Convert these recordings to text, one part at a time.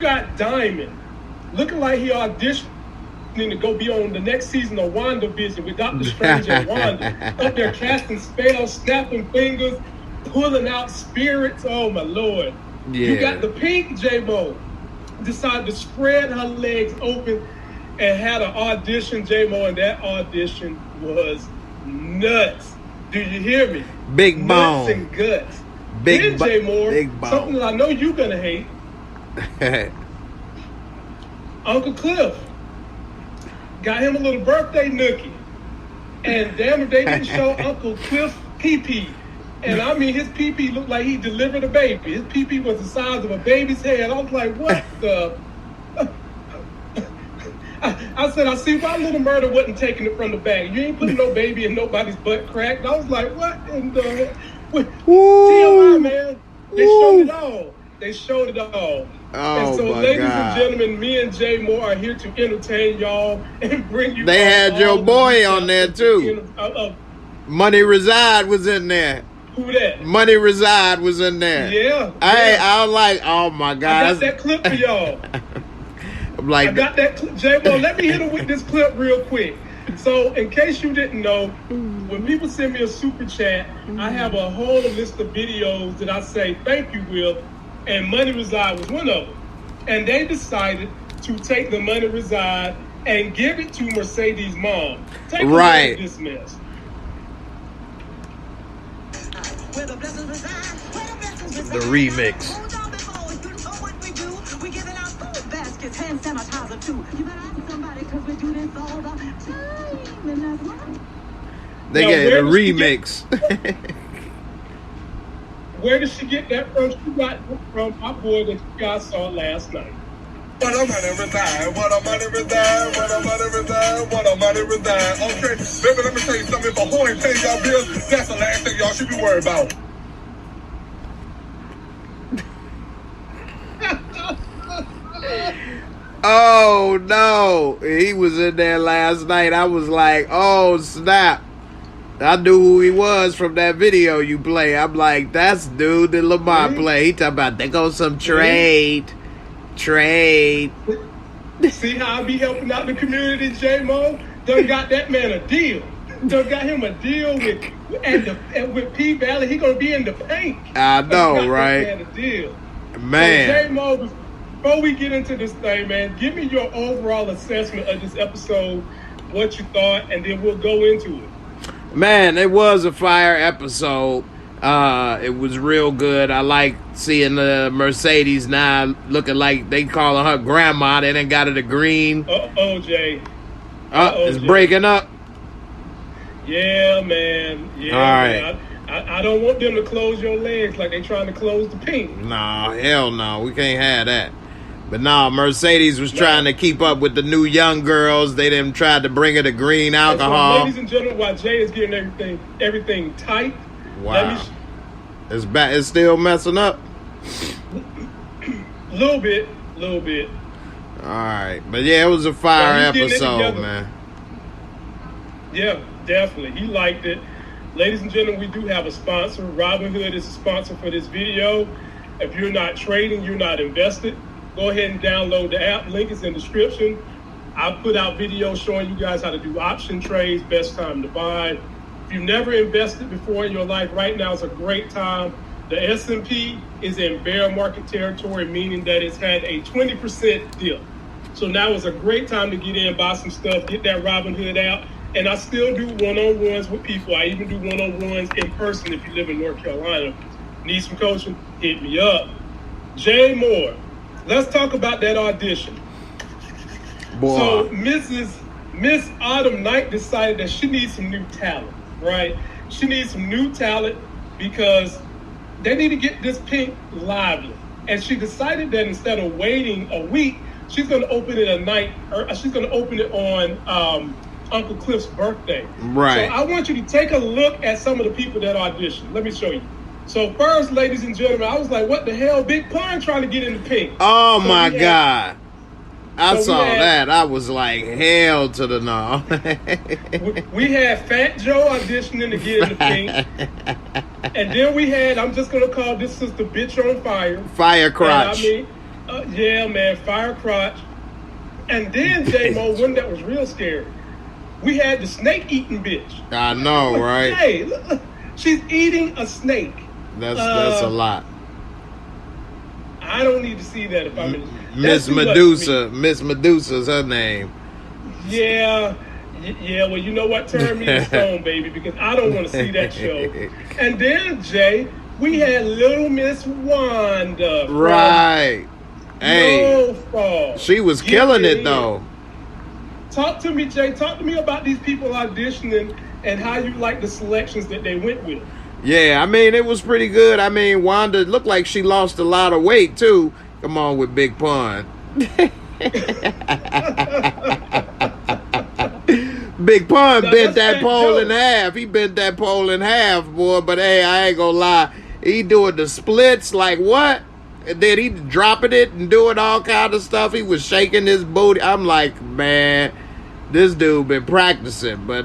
got Diamond looking like he auditioned to go be on the next season of WandaVision with Doctor Strange and Wanda. Up there casting spells, snapping fingers, pulling out spirits. Oh my Lord. Yeah. You got the pink J-Mo. Decided to spread her legs open and had an audition, J-Mo, and that audition was nuts. Do you hear me? Big nuts bone. and guts. Big then J-Mo, big bone. something that I know you're gonna hate. Uncle Cliff got him a little birthday nookie, and damn it, they didn't show Uncle Cliff pee-pee. And I mean, his pee-pee looked like he delivered a baby. His pee-pee was the size of a baby's head. I was like, what the? I said, I see why Little Murder wasn't taking it from the bag. You ain't putting no baby in nobody's butt crack. And I was like, what in the? TMI, man. They showed it all. They showed it all. Oh, and so, my ladies God. and gentlemen, me and Jay Moore are here to entertain y'all and bring you. They had your boy on there, too. Money Reside was in there. Who that? Money Reside was in there. Yeah. I was like, oh my God. I got that clip for y'all. I'm like, I got that clip. J-Mo, let me hit him with this clip real quick. So, in case you didn't know, when people send me a super chat, I have a whole list of videos that I say, thank you, Will, and Money Reside was one of them. And they decided to take the Money Reside and give it to Mercedes' mom. Take a look at this mess. The remix. They get a remix. Where did she get that from? She got it from my boy that you guys saw last night. What a money reside, what a money reside, what a money reside, what a money reside. Okay, baby, let me tell you something. If a whore ain't paying y'all bills, that's the last thing y'all should be worried about. Oh no, he was in there last night. I was like, oh snap. I knew who he was from that video you play. I'm like, that's dude that Lamar play. He talking about there goes some trade. See how I be helping out the community, J-Mo? Done got that man a deal. Done got him a deal with P-Valley. He gonna be in the paint. I know, right? That man a deal. Man. So, J-Mo, before we get into this thing, man, give me your overall assessment of this episode, what you thought, and then we'll go into it. Man, it was a fire episode. It was real good. I like seeing the Mercedes now looking like they calling her grandma. They done got her the green. Jay. It's breaking up. Yeah, man. Yeah, all right. Man. I don't want them to close your legs like they trying to close the pink. No, hell no. We can't have that. But no, Mercedes was trying to keep up with the new young girls. They done tried to bring her the green alcohol. So, ladies and gentlemen, while Jay is getting everything tight. Wow. It's still messing up. Little bit. All right. But yeah, it was a fire episode, man. Yeah, definitely. He liked it. Ladies and gentlemen, we do have a sponsor. Robinhood is a sponsor for this video. If you're not trading, you're not invested, go ahead and download the app. Link is in the description. I put out videos showing you guys how to do option trades, best time to buy. If you've never invested before in your life, right now is a great time. The S&P is in bear market territory, meaning that it's had a 20% dip. So now is a great time to get in, buy some stuff, get that Robinhood out. And I still do one-on-ones with people. I even do one-on-ones in person if you live in North Carolina. Need some coaching? Hit me up. Jay Moore, let's talk about that audition. Boy. So Miss Autumn Knight decided that she needs some new talent, right? She needs some new talent because they need to get this pink lively. And she decided that instead of waiting a week, she's going to open it she's going to open it on Uncle Cliff's birthday. Right. So I want you to take a look at some of the people that auditioned. Let me show you. So first, ladies and gentlemen, I was like, what the hell? Big Pun trying to get in the pink. Oh, so my God. I saw that. I was like, hell to the no. we had Fat Joe auditioning to get in the pink. And then we had, I'm just going to call this sister Bitch on Fire. Fire Crotch. And Yeah, man, fire crotch. And then J-Mo, one that was real scary. We had the snake eating bitch. I know, right? Hey, look, she's eating a snake. That's a lot. I don't need to see that if I'm in. Miss That's too much to Medusa. me. Miss Medusa's her name. Yeah. Well, you know what? Turn me to stone, baby, because I don't want to see that show. And then, Jay, we had Little Miss Wanda. from Right. Hey, Snowfall. she was Get killing it in. though. Talk to me, Jay. Talk to me about these people auditioning and how you like the selections that they went with. Yeah, I mean, it was pretty good. I mean, Wanda looked like she lost a lot of weight too. Come on with Big Pun. Big Pun Now, bent that's that Fat pole Joe. in half. He bent that pole in half, boy. But hey, I ain't gonna lie. He doing the splits like what? And then he dropping it and doing all kind of stuff. He was shaking his booty. I'm like, man, this dude been practicing. But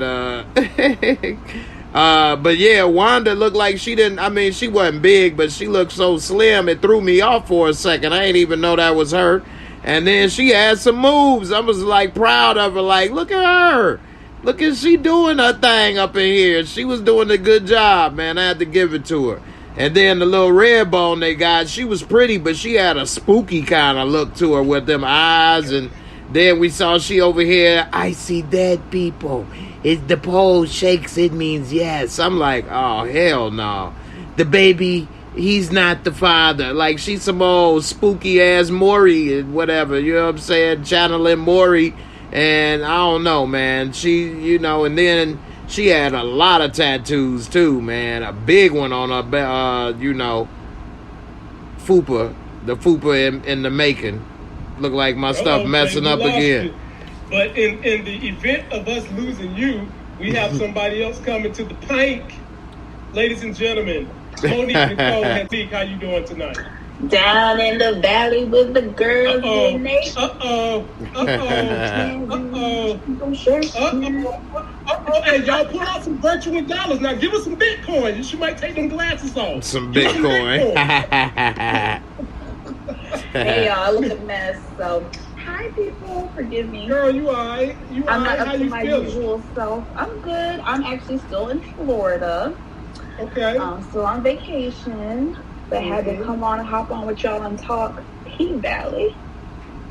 but yeah, Wanda looked like she didn't. I mean, she wasn't big, but she looked so slim. It threw me off for a second. I didn't even know that was her. And then she had some moves. I was like proud of her. Like, look at her. Look at she doing her thing up in here. She was doing a good job, man. I had to give it to her. And then the little red bone they got, she was pretty, but she had a spooky kind of look to her with them eyes. And then we saw she over here, I see dead people. If the pole shakes, it means yes. I'm like, oh, hell no. The baby, he's not the father. Like, she's some old spooky-ass Maury and whatever, you know what I'm saying? Channeling Maury. And I don't know, man. She, you know, and then she had a lot of tattoos, too, man. A big one on her, you know, fupa. The fupa in the making. Look like my stuff Uh-oh, messing Jay, up we lost again. you. But in the event of us losing you, we have somebody else coming to the pink. Ladies and gentlemen, Monique Nicole Hazik, how you doing tonight? Down in the valley with the girls Uh-oh. getting naked. Uh-oh. Uh-oh. Uh-oh. Hey, y'all pull out some virtual dollars. Now give us some Bitcoin. She might take them glasses off. Some Give us some Bitcoin. Hey y'all, I look a mess. So, hi people, forgive me. Girl, you all right? You all I'm right? not How up to you my feeling? usual self. I'm good. I'm actually still in Florida. Okay. Still on vacation. But I had to come on and hop on with y'all and talk P Valley.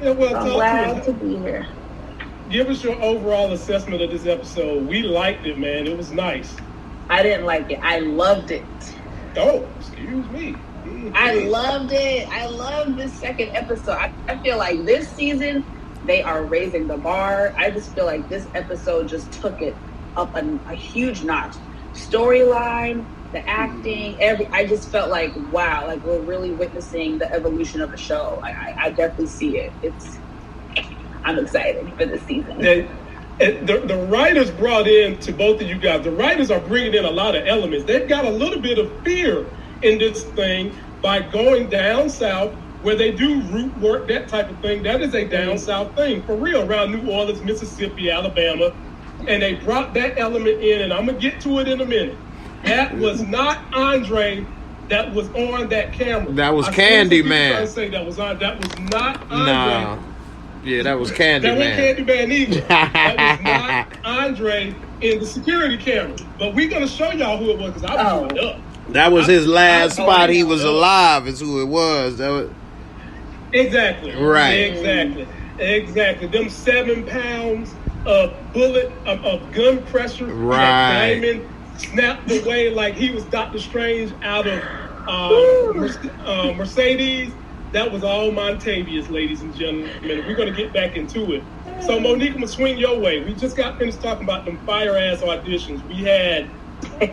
Yeah, well, So I'm talk glad to to be here. us. Give us your overall assessment of this episode. We liked it, man. It was nice. I didn't like it. I loved it. Oh, excuse me. I loved it. I loved this second episode. I feel like this season, they are raising the bar. I just feel like this episode just took it up a huge notch. Storyline, the acting, I just felt like, wow, like we're really witnessing the evolution of the show. I definitely see it. I'm excited for this season. The writers brought in, to both of you guys, the writers are bringing in a lot of elements. They've got a little bit of fear in this thing by going down south where they do root work, that type of thing. That is a down south thing, for real, around New Orleans, Mississippi, Alabama. And they brought that element in, and I'm going to get to it in a minute. That was not Andre that was on that camera. That was I seen some Candy people Man. trying to say that was not Andre. Nah. Yeah, that was Candy That wasn't Man. Candyman either. That was not Andre in the security camera. But we're going to show y'all who it was because I blew it up. That was his last I- spot. He was alive is who it was. That was Exactly. Right. Exactly. Them 7 pounds of bullet, of gun pressure. Right. That Diamond snapped away like he was Doctor Strange out of Mercedes. That was all Montavious, ladies and gentlemen. We're going to get back into it. So, Monique, I'm going to swing your way. We just got finished talking about them fire-ass auditions. We had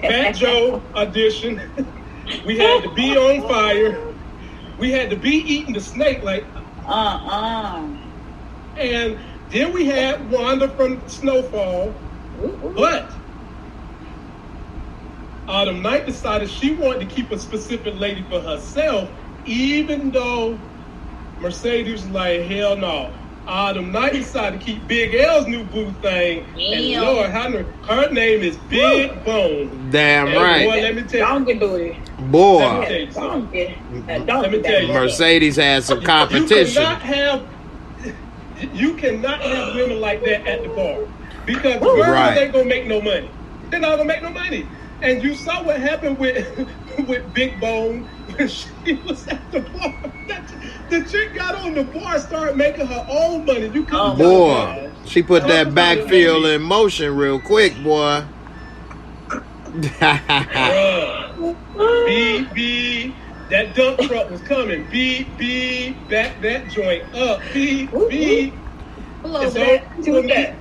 Fat Joe audition. We had the Bee on Fire. We had the Bee eating the snake. Like, and then we had Wanda from Snowfall. But Autumn Night decided she wanted to keep a specific lady for herself, even though Mercedes was like, hell no. Autumn Night decided to keep Big L's new boo thing. And Damn. Lord, her name is Big Bone. Damn And right. boy, let me tell you. Donkey booty. Boy, Let me tell you something. Let me tell you. Mercedes had some competition. You cannot have women like that at the bar. Because the girls Right. ain't gonna make no money. They're not gonna make no money. And you saw what happened with Big Bone when she was at the bar. The chick got on the bar, started making her own money. You couldn't Boy, she put that backfield in motion real quick, boy. Beep, that dump truck was coming. Beep, back that joint up. Beep. Pull over It's that. all To for that.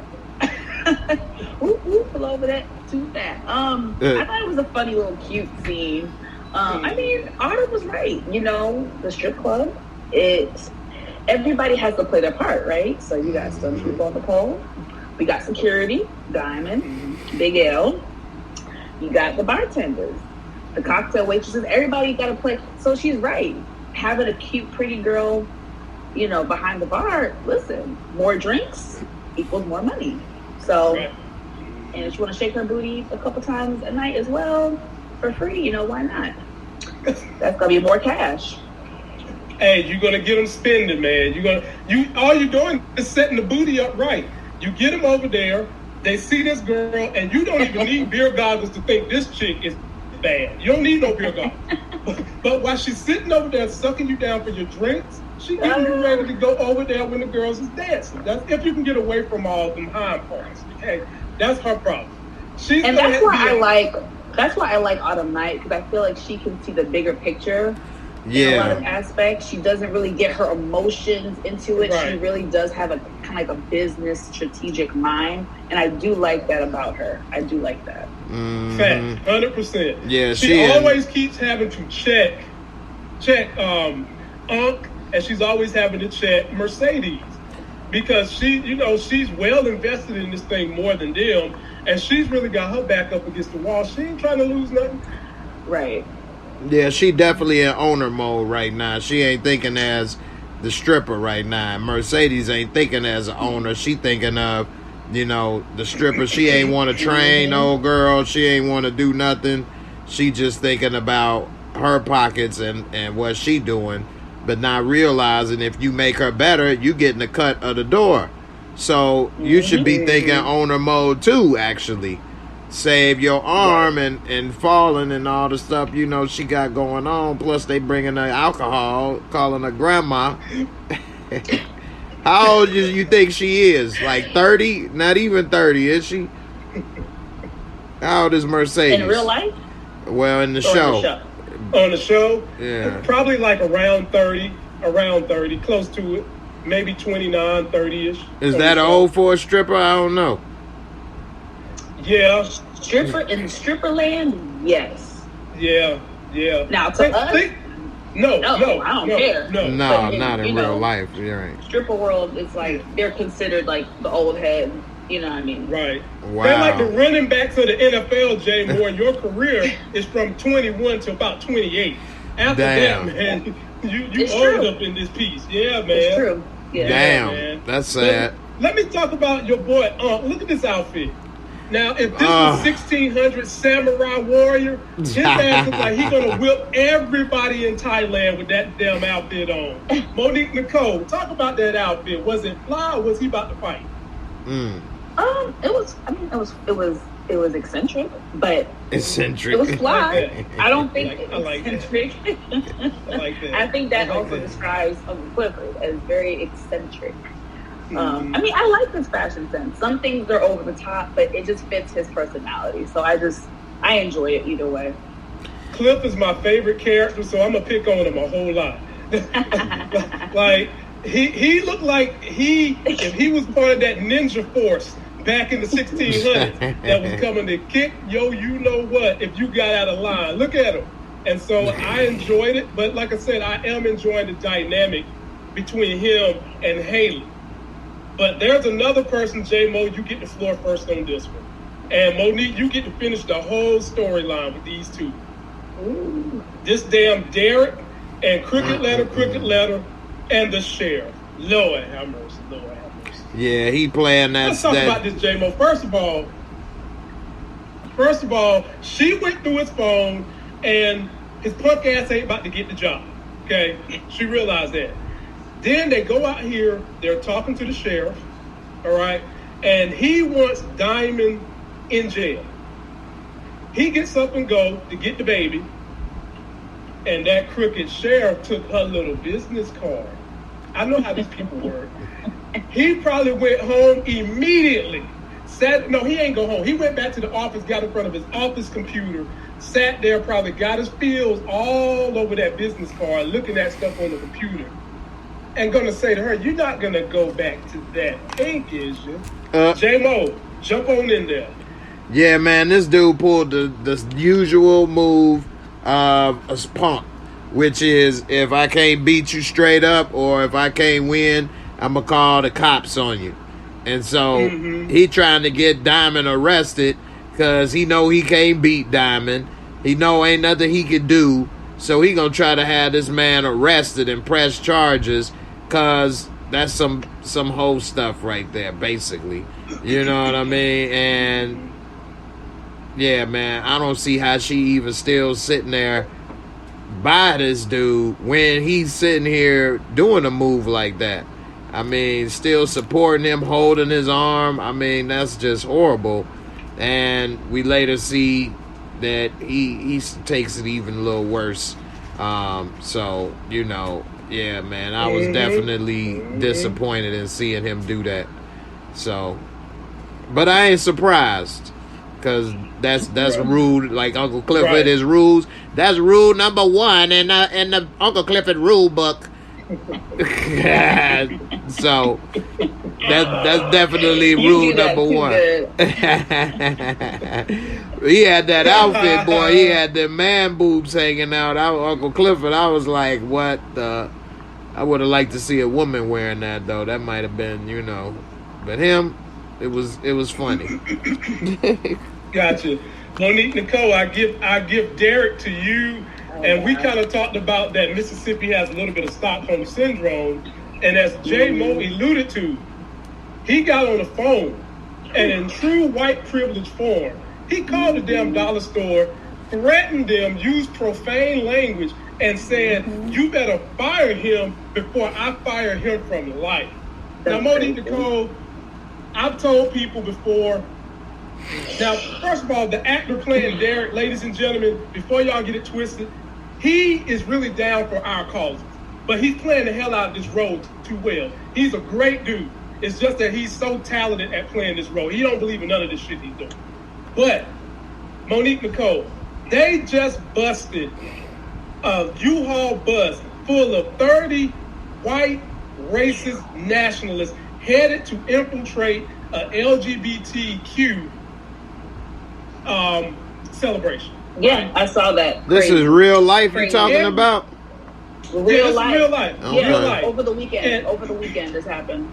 Pull over that. To that. I thought it was a funny little cute scene. I mean, Autumn was right. You know, the strip club, everybody has to play their part, right? So you got some people on the pole. We got security, Diamond, Big L. You got the bartenders, the cocktail waitresses. Everybody got to play. So she's right. Having a cute, pretty girl, you know, behind the bar. Listen, more drinks equals more money. So, Right. and if you want to shake her booty a couple times a night as well for free, you know, why not? That's gonna be more cash. Hey, you're gonna get them spending, man. All you're doing is setting the booty up right. You get them over there. They see this girl, and you don't even need beer goggles to think this chick is bad. You don't need no beer goggles. But while she's sitting over there sucking you down for your drinks, she getting you ready to go over there when the girls is dancing. That's if you can get away from all them hind parts. Okay, that's her problem. And that's why I like Autumn Night, because I feel like she can see the bigger picture. In a lot of aspects, she doesn't really get her emotions into it. Right. She really does have a kind of like a business strategic mind, and I do like that about her. I do like that. Fact, 100%. Yeah, she always keeps having to check Unc, and she's always having to check Mercedes because she's well invested in this thing more than them, and she's really got her back up against the wall. She ain't trying to lose nothing. Right. Yeah, she definitely in owner mode right now. She ain't thinking as the stripper right now. Mercedes ain't thinking as an owner. She thinking of, the stripper. She ain't want to train old girl. She ain't want to do nothing. She just thinking about her pockets and what she doing, but not realizing if you make her better, you getting a cut of the door. So you should be thinking owner mode too, actually. Save your arm and falling and all the stuff she got going on. Plus they bringing her alcohol, calling her grandma. How old do you think she is? Like 30? Not even 30, is she? How old is Mercedes? In real life? Well, in the show. On the show? Yeah. Probably like around 30, close to it. Maybe 29, 30-ish. Is that old for a stripper? I don't know. Yeah. Stripper in stripper land? Yes. Yeah. Now to us? No, I don't care. No. No, But not in real life. You're right. Stripper world is like they're considered like the old head. You know what I mean? Right. Wow. They're like the running backs of the NFL, Jay Moore. Your career is from 21 to about 28. After Damn. that, man, you It's old true. up in this piece. Yeah, man. It's true. Yeah. Damn. man. That's sad. Let me talk about your boy. Look at this outfit. Now, if this was 1600 samurai warrior, his ass looks like he's gonna whip everybody in Thailand with that damn outfit on. Monique Nicole, talk about that outfit. Was it fly or was he about to fight? It was eccentric, but Eccentric. it was fly. I like that. I don't think I like that. eccentric. I like that. I think that I like also that. describes Clifford as very eccentric. I mean, I like his fashion sense. Some things are over the top, but it just fits his personality. So I enjoy it either way. Cliff is my favorite character, so I'm gonna pick on him a whole lot. Like he looked like if he was part of that ninja force back in the 1600s that was coming to kick you know what if you got out of line. Look at him. And so I enjoyed it, but like I said, I am enjoying the dynamic between him and Haley. But there's another person, J-Mo, you get the floor first on this one. And Monique, you get to finish the whole storyline with these two. This damn Derek and Crooked Letter, and the sheriff. Lord have mercy. Lord have mercy. Yeah, he playing that. Let's talk about this, J-Mo. First of all, she went through his phone, and his punk ass ain't about to get the job. Okay? She realized that. Then they go out here, they're talking to the sheriff, all right? And he wants Diamond in jail. He gets up and go to get the baby, and that crooked sheriff took her little business card. I know how these people work. He probably went home immediately. No, he ain't go home. He went back to the office, got in front of his office computer, sat there, probably got his feels all over that business card, looking at stuff on the computer, and gonna say to her, "You're not gonna go back to that pink, is you?" J-Mo, jump on in there. Yeah, man, this dude pulled the usual move of a punk, which is if I can't beat you straight up or if I can't win, I'm going to call the cops on you. And so he trying to get Diamond arrested because he know he can't beat Diamond. He know ain't nothing he could do. So he going to try to have this man arrested and press charges because that's some whole stuff right there, basically. You know what I mean? And yeah, man, I don't see how she even still sitting there by this dude when he's sitting here doing a move like that. I mean, still supporting him, holding his arm. I mean, that's just horrible. And we later see that he takes it even a little worse. So, you know, yeah, man, I was definitely disappointed in seeing him do that. So, but I ain't surprised because that's rude. Like Uncle Clifford is rules. That's rule number 1 in the Uncle Clifford rule book. So that's definitely rule number 1. He had that outfit, boy. He had the man boobs hanging out. Uncle Clifford, I was like, what the? I would have liked to see a woman wearing that though. That might have been, you know, but him, it was funny. Gotcha. Monique Nicole, I give Derek to you. And we kind of talked about that Mississippi has a little bit of Stockholm Syndrome. And as J-Mo alluded to, he got on the phone and in true white privilege form, he called the damn dollar store, threatened them, used profane language, and said, "You better fire him before I fire him from life." Now, Monique Nicole, I've told people before. Now, first of all, the actor playing Derek, ladies and gentlemen, before y'all get it twisted, he is really down for our causes. But he's playing the hell out of this role too well. He's a great dude. It's just that he's so talented at playing this role. He don't believe in none of this shit he's doing. But, Monique Nicole, they just busted a U-Haul bus full of 30 white racist nationalists headed to infiltrate a LGBTQ celebration. Yeah, right. I saw that. This is real life you're talking about? Real life. Real life. Okay. Real life. Over the weekend this happened.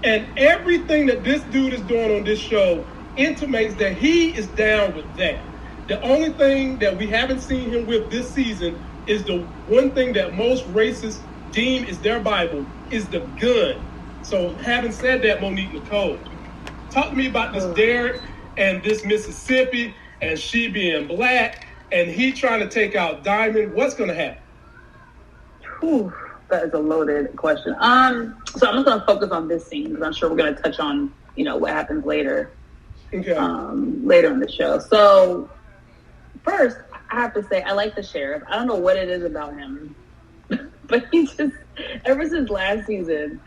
And everything that this dude is doing on this show intimates that he is down with that. The only thing that we haven't seen him with this season is the one thing that most racists deem is their Bible, is the gun. So having said that, Monique Nicole, talk to me about this Derek and this Mississippi and she being black and he trying to take out Diamond. What's going to happen? Whew, that is a loaded question. So I'm just going to focus on this scene because I'm sure we're going to touch on, you know, what happens later. Okay. Later in the show. So first, I have to say, I like the sheriff. I don't know what it is about him, but he just, ever since last season,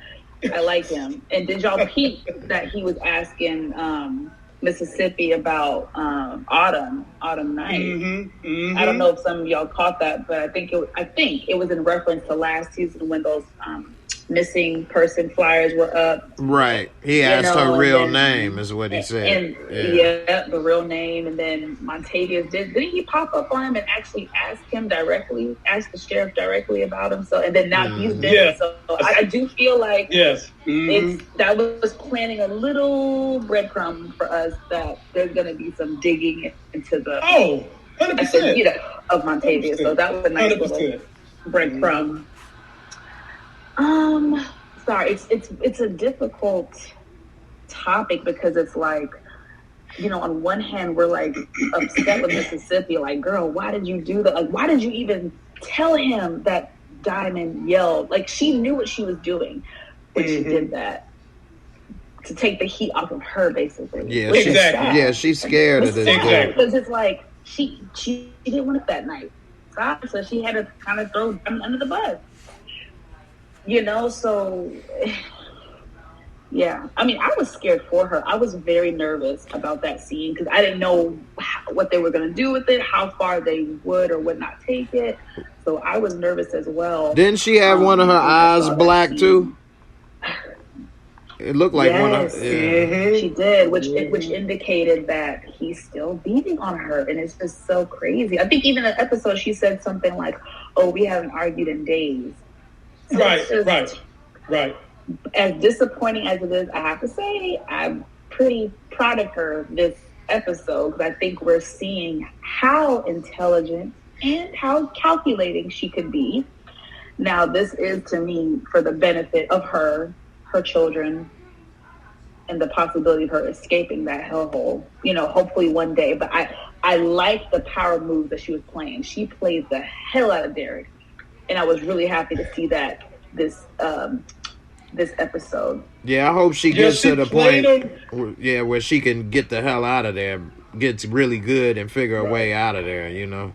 I like him. And did y'all peep that he was asking Mississippi about Autumn Night? I don't know if some of y'all caught that, but I think it was in reference to last season when those missing person flyers were up. Right. He asked her real name is what he said. And yeah, the real name. And then Montavious didn't he pop up on him and actually ask the sheriff directly about him? So, and then now he's dead. Yeah. So I do feel like Mm-hmm. that was planting a little breadcrumb for us that there's going to be some digging into the 100%. You know, of Montavious. 100%. So that was a nice 100%. little breadcrumb. sorry, it's a difficult topic because it's like, you know, on one hand we're like upset with Mississippi, like, girl, why did you do that? Like, why did you even tell him that Diamond yelled? Like, she knew what she was doing when she did that to take the heat off of her, basically. Yeah, Which is exactly. sad. Yeah, she's scared of this Exactly. girl. Because it's like she didn't want it that night, so she had to kind of throw them under the bus. You know, so yeah. I mean, I was scared for her. I was very nervous about that scene because I didn't know what they were going to do with it, how far they would or would not take it. So I was nervous as well. Didn't she have one of her when I eyes saw that black scene. too? It looked like one of. Yes. Yeah. She did, which indicated that he's still beating on her, and it's just so crazy. I think even in the episode she said something like, "Oh, we haven't argued in days." So it's just, Right. As disappointing as it is, I have to say I'm pretty proud of her this episode because I think we're seeing how intelligent and how calculating she could be. Now, this is to me for the benefit of her children, and the possibility of her escaping that hellhole, you know, hopefully one day. But I like the power move that she was playing. She played the hell out of Derek, and I was really happy to see that this episode. Yeah, I hope she Yeah, gets she to the played point. Yeah, where she can get the hell out of there, gets really good, and figure a way out of there. You know.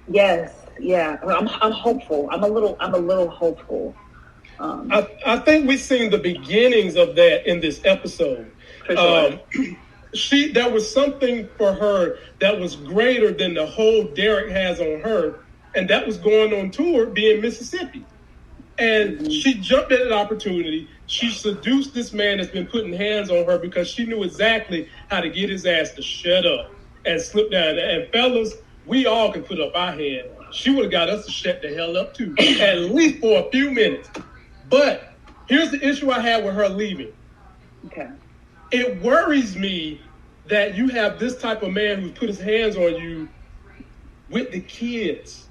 Yes, yeah. I'm hopeful. I'm a little hopeful. I think we've seen the beginnings of that in this episode. For sure. There was something for her that was greater than the hold Derek has on her, and that was going on tour, being Mississippi. And she jumped at an opportunity. She seduced this man that's been putting hands on her because she knew exactly how to get his ass to shut up and slip down. And fellas, we all can put up our hand. She would have got us to shut the hell up too, at least for a few minutes. But here's the issue I had with her leaving. Okay. It worries me that you have this type of man who's put his hands on you with the kids.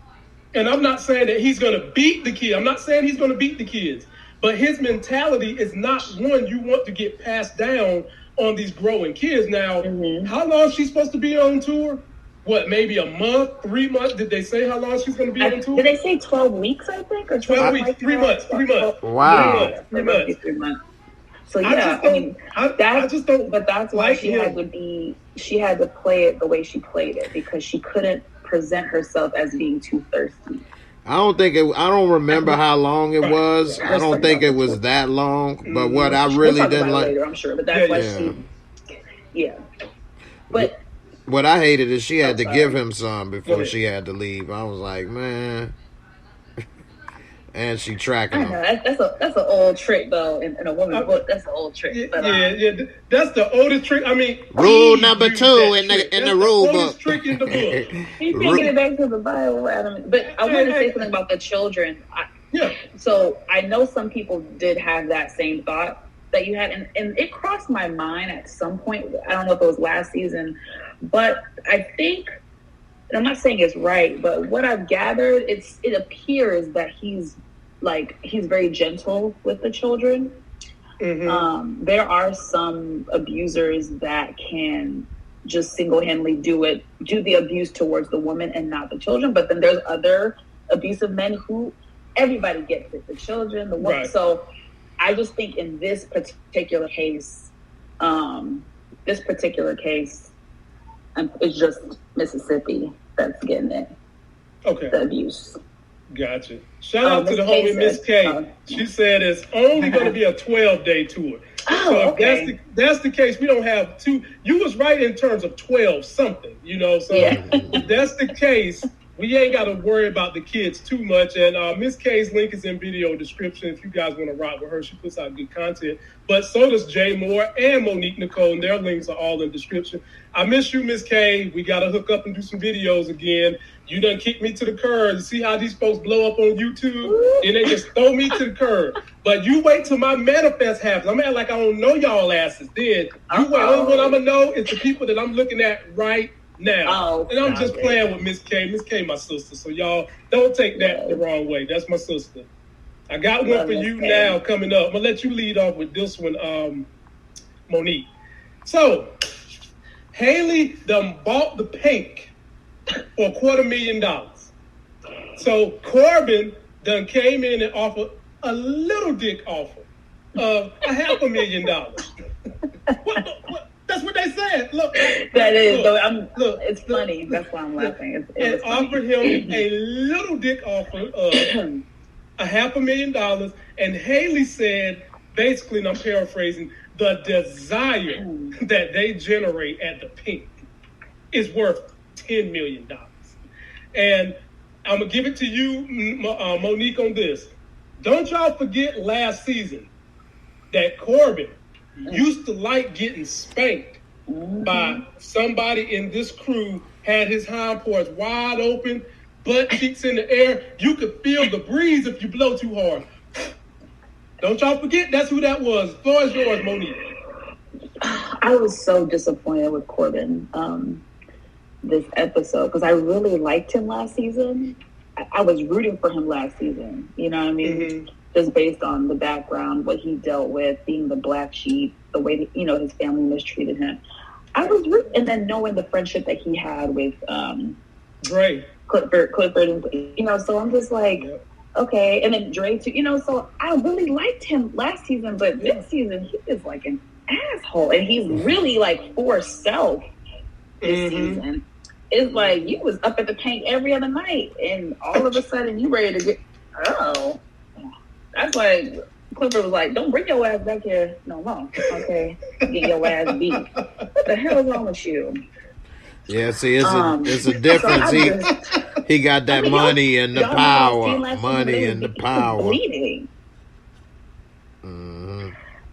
And I'm not saying that he's going to beat the kid. I'm not saying he's going to beat the kids. But his mentality is not one you want to get passed down on these growing kids. Now, how long is she supposed to be on tour? What, maybe a month, 3 months? Did they say how long she's going to be on tour? Did they say 12 weeks, I think? Or 12 weeks, like 3 months, 3 months. Wow. 3 months. 3 months. So I yeah, just don't- I just don't But that's why like she him. had to play it the way she played it because she couldn't present herself as being too thirsty. I don't remember how long it was. I don't think it was that long. But what I We'll really talk didn't about it like, later, I'm sure, but that's why Yeah. yeah. But what I hated is she had to sorry. give him some Go before ahead. she had to leave. I was like, man. And she tracking I know him. that's an old trick though in a woman's book. That's an old trick. Yeah, But, yeah, that's the oldest trick. I mean, Rule Eve number used 2 that in the trick. in That's the rule oldest book. trick in the book. He's taking it back to the Bible, Adam. But I wanted to say something about the children. Yeah, So I know some people did have that same thought that you had, and it crossed my mind at some point. I don't know if it was last season, but I think, and I'm not saying it's right, but what I've gathered, it appears that he's very gentle with the children. There are some abusers that can just single-handedly do the abuse towards the woman and not the children. But then there's other abusive men who everybody gets it, the children, the woman. Right. So I just think in this particular case, it's just Mississippi that's getting it, okay, the abuse. gotcha. Shout out to Miss the K homie Miss said- K. She said it's only going to be a 12-day tour. So if okay. that's the case, we don't have two. You was right in terms of 12 something, you know. So Yeah. if that's the case, we ain't got to worry about the kids too much. And Miss K's link is in video description if you guys want to rock with her. She puts out good content. But so does Jay Moore and Monique Nicole, and their links are all in description. I miss you, Miss K. We got to hook up and do some videos again. You done kicked me to the curb. See how these folks blow up on YouTube? And they just throw me to the curb. But you wait till my manifest happens. I'm acting like I don't know y'all asses. Then you wait. Only one I'm going to know is the people that I'm looking at right now. Oh, and I'm stop just it. playing with Miss K. Miss K, my sister. So y'all don't take that the wrong way. That's my sister. I got one Love for this you game. now coming up. I'm going to let you lead off with this one, Monique. So, Haley done bought the pink for $250,000. So, Corbin done came in and offered a little dick offer of $500,000. What? That's what they said. Look, That is, look, though, it's funny. That's why I'm laughing. And offered him a little dick offer of $500,000. And Haley said, basically, and I'm paraphrasing, the desire that they generate at the pink is worth $10 million. And I'm going to give it to you, Monique, on this. Don't y'all forget last season that Corbin used to like getting spanked by somebody in this crew, had his hindparts wide open, butt cheeks in the air. You could feel the breeze if you blow too hard. Don't y'all forget that's who that was. The floor is yours, Monique. I was so disappointed with Corbin this episode because I really liked him last season. I was rooting for him last season. You know what I mean? Mm-hmm. Just based on the background, what he dealt with, being the black sheep, the way that, his family mistreated him. I was rooting, and then knowing the friendship that he had with Dre. Clifford, and so I'm just like, okay, and then Dre too, so I really liked him last season, but this season he is like an asshole, and he's really like for self this season. It's like you was up at the paint every other night, and all of a sudden you ready to get. Oh, that's like Clifford was like, "Don't bring your ass back here no more, okay? Get your ass beat. What the hell is wrong with you?" Yeah, see, it's a difference. He got that money and the power. Money and the power. Bleeding.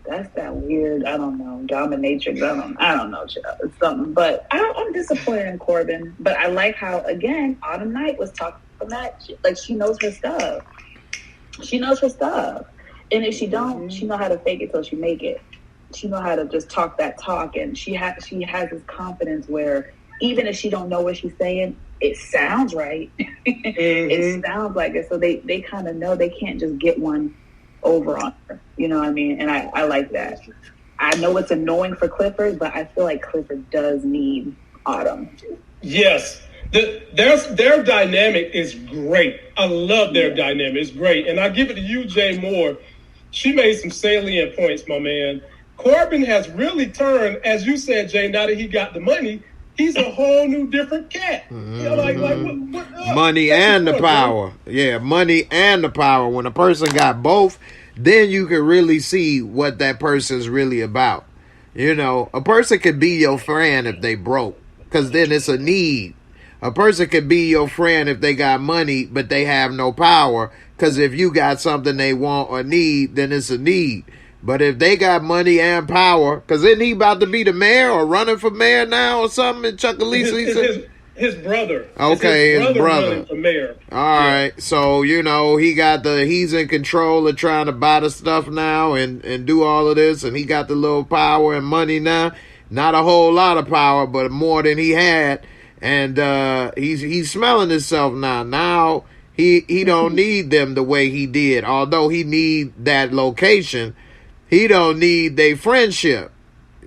That's that weird, I don't know, dominatrix. I don't know, it's something. But I'm disappointed in Corbin. But I like how, again, Autumn Night was talking from that. Like, she knows her stuff. She knows her stuff. And if she don't, she know how to fake it till she make it. She know how to just talk that talk. And she has this confidence where even if she don't know what she's saying, it sounds right. It sounds like it. So they kind of know they can't just get one over on her. You know what I mean? And I like that. I know it's annoying for Clifford, but I feel like Clifford does need Autumn. Yes. Their dynamic is great. I love their dynamic. It's great. And I give it to you, Jay Moore. She made some salient points, my man. Corbin has really turned, as you said, Jay, now that he got the money, he's a whole new different cat. Money and the power. Yeah, money and the power. When a person got both, then you can really see what that person's really about. A person could be your friend if they broke, because then it's a need. A person could be your friend if they got money, but they have no power, because if you got something they want or need, then it's a need. But if they got money and power, because isn't he about to be the mayor or running for mayor now or something in Chucalissa? His brother. Okay, his brother. Running for mayor. All right. So, he's in control of trying to buy the stuff now and do all of this. And he got the little power and money now. Not a whole lot of power, but more than he had. And he's smelling himself now. Now he don't need them the way he did. Although he need that location, he don't need their friendship.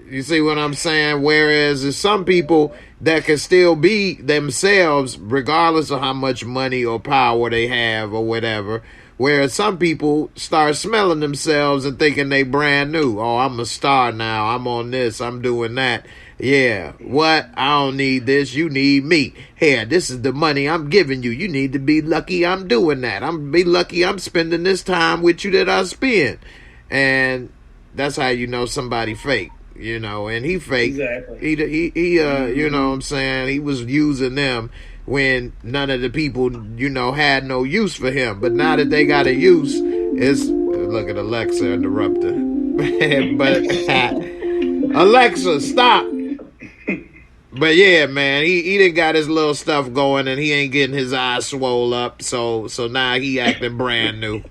You see what I'm saying? Whereas there's some people that can still be themselves regardless of how much money or power they have or whatever. Whereas some people start smelling themselves and thinking they brand new. Oh, I'm a star now. I'm on this. I'm doing that. Yeah. What? I don't need this. You need me. Here, this is the money I'm giving you. You need to be lucky I'm doing that. I'm be lucky I'm spending this time with you that I spend. And that's how you know somebody fake. And he fake. Exactly. He you know what I'm saying? He was using them when none of the people, had no use for him. But now that they got a use, look at Alexa interrupter. But Alexa, stop. But yeah, man, he done got his little stuff going and he ain't getting his eyes swole up. So now he acting brand new.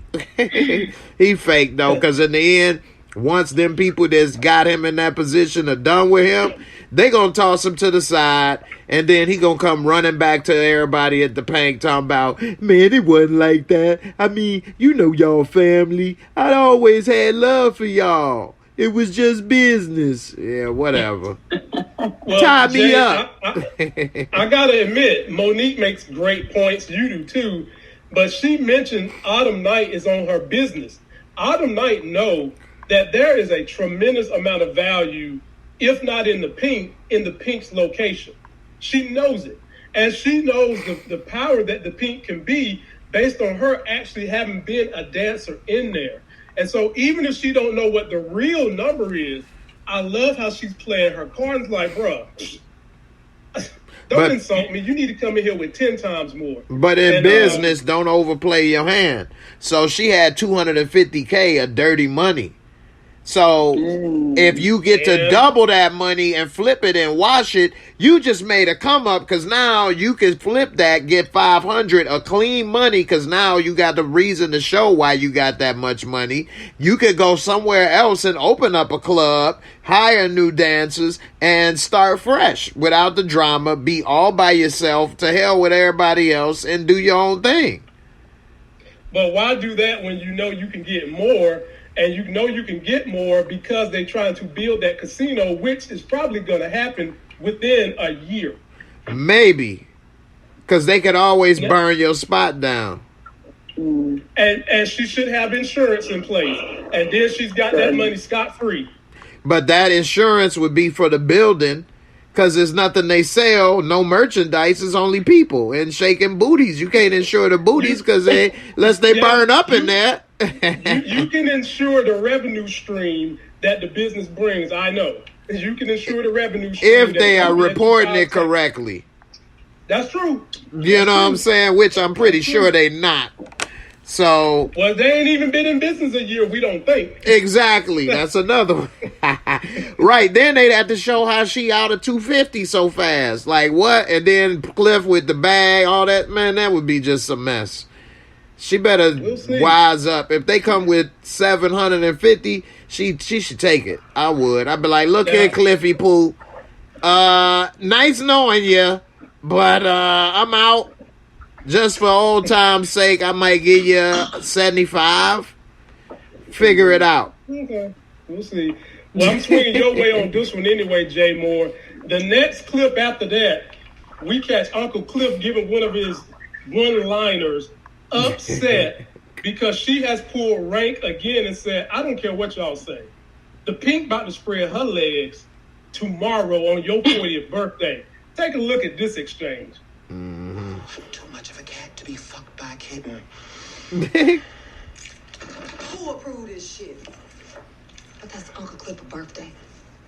He fake though, because in the end, Once them people that's got him in that position are done with him, they gonna toss him to the side, and then he gonna come running back to everybody at the Pink talking about, man, it wasn't like that. I mean, you know y'all family. I always had love for y'all. It was just business. Yeah, whatever. Well, Tie me Jay, up. I gotta admit, Monique makes great points. You do too. But she mentioned Autumn Night is on her business. Autumn Night know that there is a tremendous amount of value, if not in the Pink's location. She knows it. And she knows the power that the Pink can be based on her actually having been a dancer in there. And so even if she don't know what the real number is, I love how she's playing her cards like, bruh, don't insult me. You need to come in here with 10 times more. But in business, don't overplay your hand. So she had $250K of dirty money. So if you get to double that money and flip it and wash it, you just made a come up, because now you can flip that, get 500 of clean money, because now you got the reason to show why you got that much money. You could go somewhere else and open up a club, hire new dancers, and start fresh without the drama. Be all by yourself, to hell with everybody else, and do your own thing. But why do that when you know you can get more? And you know you can get more because they're trying to build that casino, which is probably going to happen within a year. Maybe. Because they could always burn your spot down. And she should have insurance in place. And then she's got that money scot-free. But that insurance would be for the building, because there's nothing they sell, no merchandise, it's only people and shaking booties. You can't insure the booties because unless they burn up in there. You can insure the revenue stream that the business brings. I know. You can insure the revenue stream. If they are reporting it correctly. That's true. You know what I'm saying? Which I'm pretty sure they not. So. Well, they ain't even been in business a year, we don't think. Exactly. That's another one. Right. Then they'd have to show how she out of 250 so fast. Like what? And then Cliff with the bag, all that. Man, that would be just a mess. She better wise up. If they come with 750, she should take it. I would. I'd be like, look here, Cliffy Pooh. Nice knowing you, but I'm out. Just for old time's sake, I might give you 75. Figure it out. Okay. We'll see. Well, I'm swinging your way on this one anyway, Jay Moore. The next clip after that, we catch Uncle Cliff giving one of his one-liners, upset because she has pulled rank again and said, I don't care what y'all say. The Pink about to spread her legs tomorrow on your 40th birthday. Take a look at this exchange. I'm too much of a cat to be fucked by a kitten. Who approved this shit? But that's Uncle Cliff's birthday.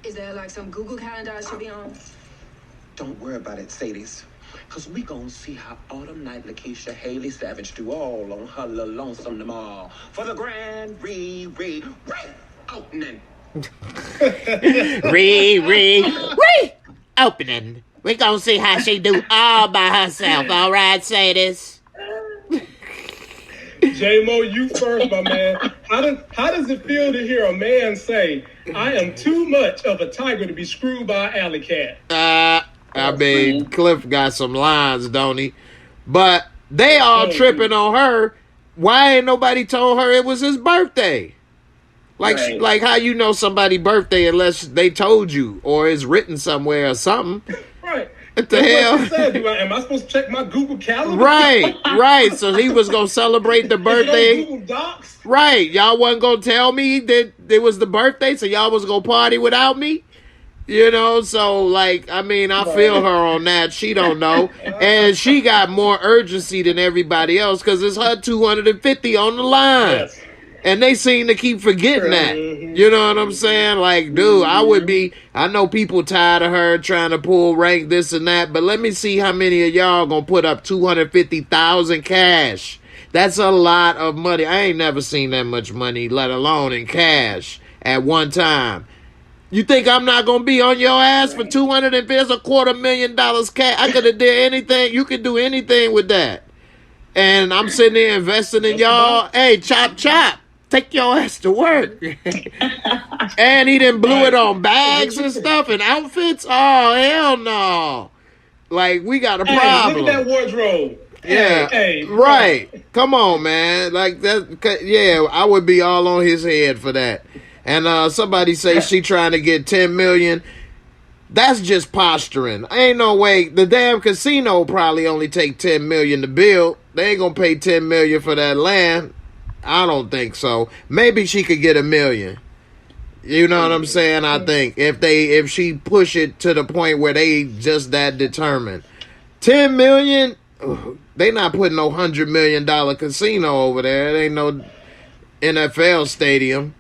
Is there like some Google calendar I should be on? Don't worry about it, Sadies. Cause we gon' see how Autumn Night Lakeisha Haley Savage do all on her little lonesome tomorrow for the grand re-opening. Opening. We gonna see how she do all by herself. All right, Sadis. J-Mo, you first, my man. How does it feel to hear a man say, I am too much of a tiger to be screwed by an alley cat? I mean, Cliff got some lines, don't he? But they all tripping on her. Why ain't nobody told her it was his birthday? Like, Right. like how you know somebody's birthday unless they told you or it's written somewhere or something. Right. What the That's hell? what she said. Am I supposed to check my Google Calendar? Right. So he was gonna celebrate the Is it on birthday. Google Docs? Right. Y'all wasn't gonna tell me that it was the birthday, so y'all was gonna party without me? You know, so like, I mean, I feel her on that. She don't know. And she got more urgency than everybody else because it's her 250 on the line. Yes. And they seem to keep forgetting that. You know what I'm saying? Like, dude, I know people tired of her trying to pull rank, this and that, but let me see how many of y'all gonna put up 250,000 cash. That's a lot of money. I ain't never seen that much money, let alone in cash at one time. You think I'm not gonna be on your ass for 250? It's $250,000 cash. I could have did anything. You could do anything with that. And I'm sitting there investing in y'all. Hey, chop. take your ass to work. And he done blew it on bags and stuff and outfits. Oh, hell no. Like, we got a problem. Look at that wardrobe. Yeah, Hey, right. Come on, man. Like that. Yeah, I would be all on his head for that. And somebody say she trying to get 10 million. That's just posturing. Ain't no way. The damn casino probably only take 10 million to build. They ain't gonna pay 10 million for that land. I don't think so. Maybe she could get $1 million. You know what I'm saying? I think if she push it to the point where they just that determined. 10 million. They not putting no $100 million casino over there. It ain't no NFL stadium.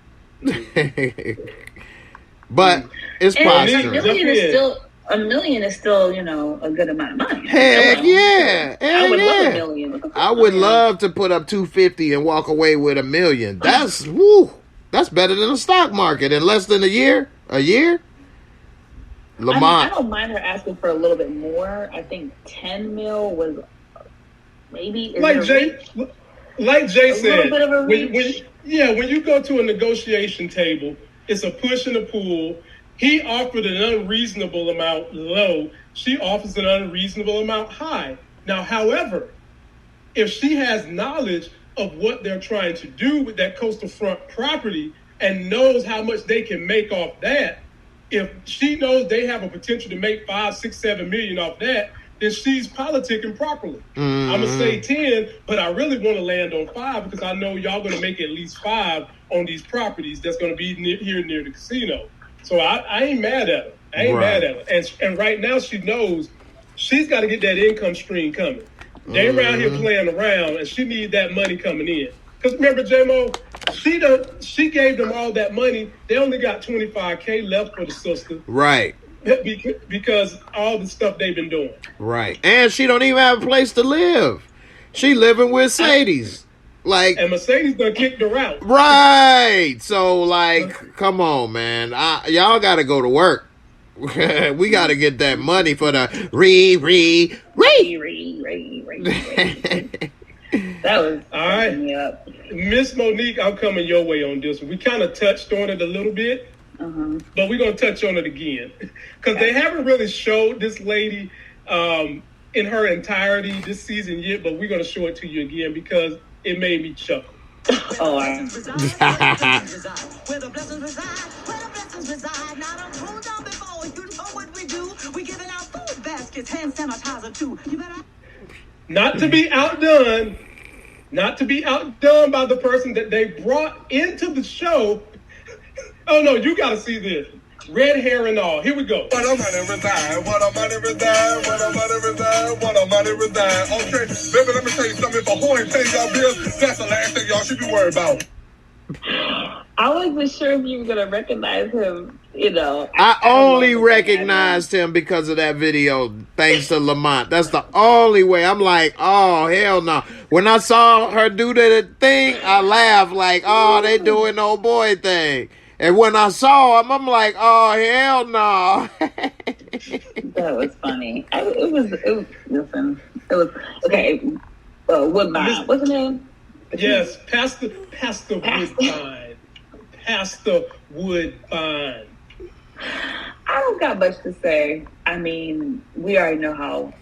But it's posturing. $1 million is still, you know, a good amount of money. Heck yeah. I would love $1 million. I would love to put up 250 and walk away with $1 million. That's that's better than the stock market in less than a year. A year? Lamont. I don't mind her asking for a little bit more. I think 10 mil was maybe like Jay said, bit of a reach. when you go to a negotiation table, it's a push and a pull. He offered an unreasonable amount low. She offers an unreasonable amount high. Now, however, if she has knowledge of what they're trying to do with that coastal front property and knows how much they can make off that, if she knows they have a potential to make 5, 6, 7 million off that, then she's politicking properly. I'm gonna say 10, but I really want to land on 5 because I know y'all gonna make at least 5 on these properties that's gonna be near the casino. So I ain't mad at her. I ain't mad at her. And right now she knows she's got to get that income stream coming. They around here playing around, and she need that money coming in. Because remember, J-Mo, she gave them all that money. They only got $25K left for the sister. Right. Because all the stuff they've been doing. Right. And she don't even have a place to live. She living with Sadie's. Like, and Mercedes done kicked her out. Right. So, like, come on, man. Y'all got to go to work. We got to get that money for the That was all right. Me up. Miss Monique, I'm coming your way on this one. We kind of touched on it a little bit, but we're going to touch on it again. Because they haven't really showed this lady in her entirety this season yet, but we're going to show it to you again because it made me chuckle. Oh, wow. Where the blessings reside. Now don't pull down before you know what we do. We giving out food baskets, hand sanitizer too. You better. Not to be outdone by the person that they brought into the show. Oh no, you got to see this. Red hair and all. Here we go. What a money reside, what a money reside, what a money reside, what a money reside. Okay, baby, let me tell you something. If a whore ain't paying y'all bills, that's the last thing y'all should be worried about. I wasn't sure if you were going to recognize him, you know. I only recognized him because of that video, thanks to Lamont. That's the only way. I'm like, oh, hell no. When I saw her do that thing, I laughed like, oh, they doing the old boy thing. And when I saw him, I'm like, oh, hell no. That was funny. Listen, it was, okay, Woodbine. What's his name? Yes, Pastor Woodbine. Pastor Woodbine. I don't got much to say. I mean, we already know how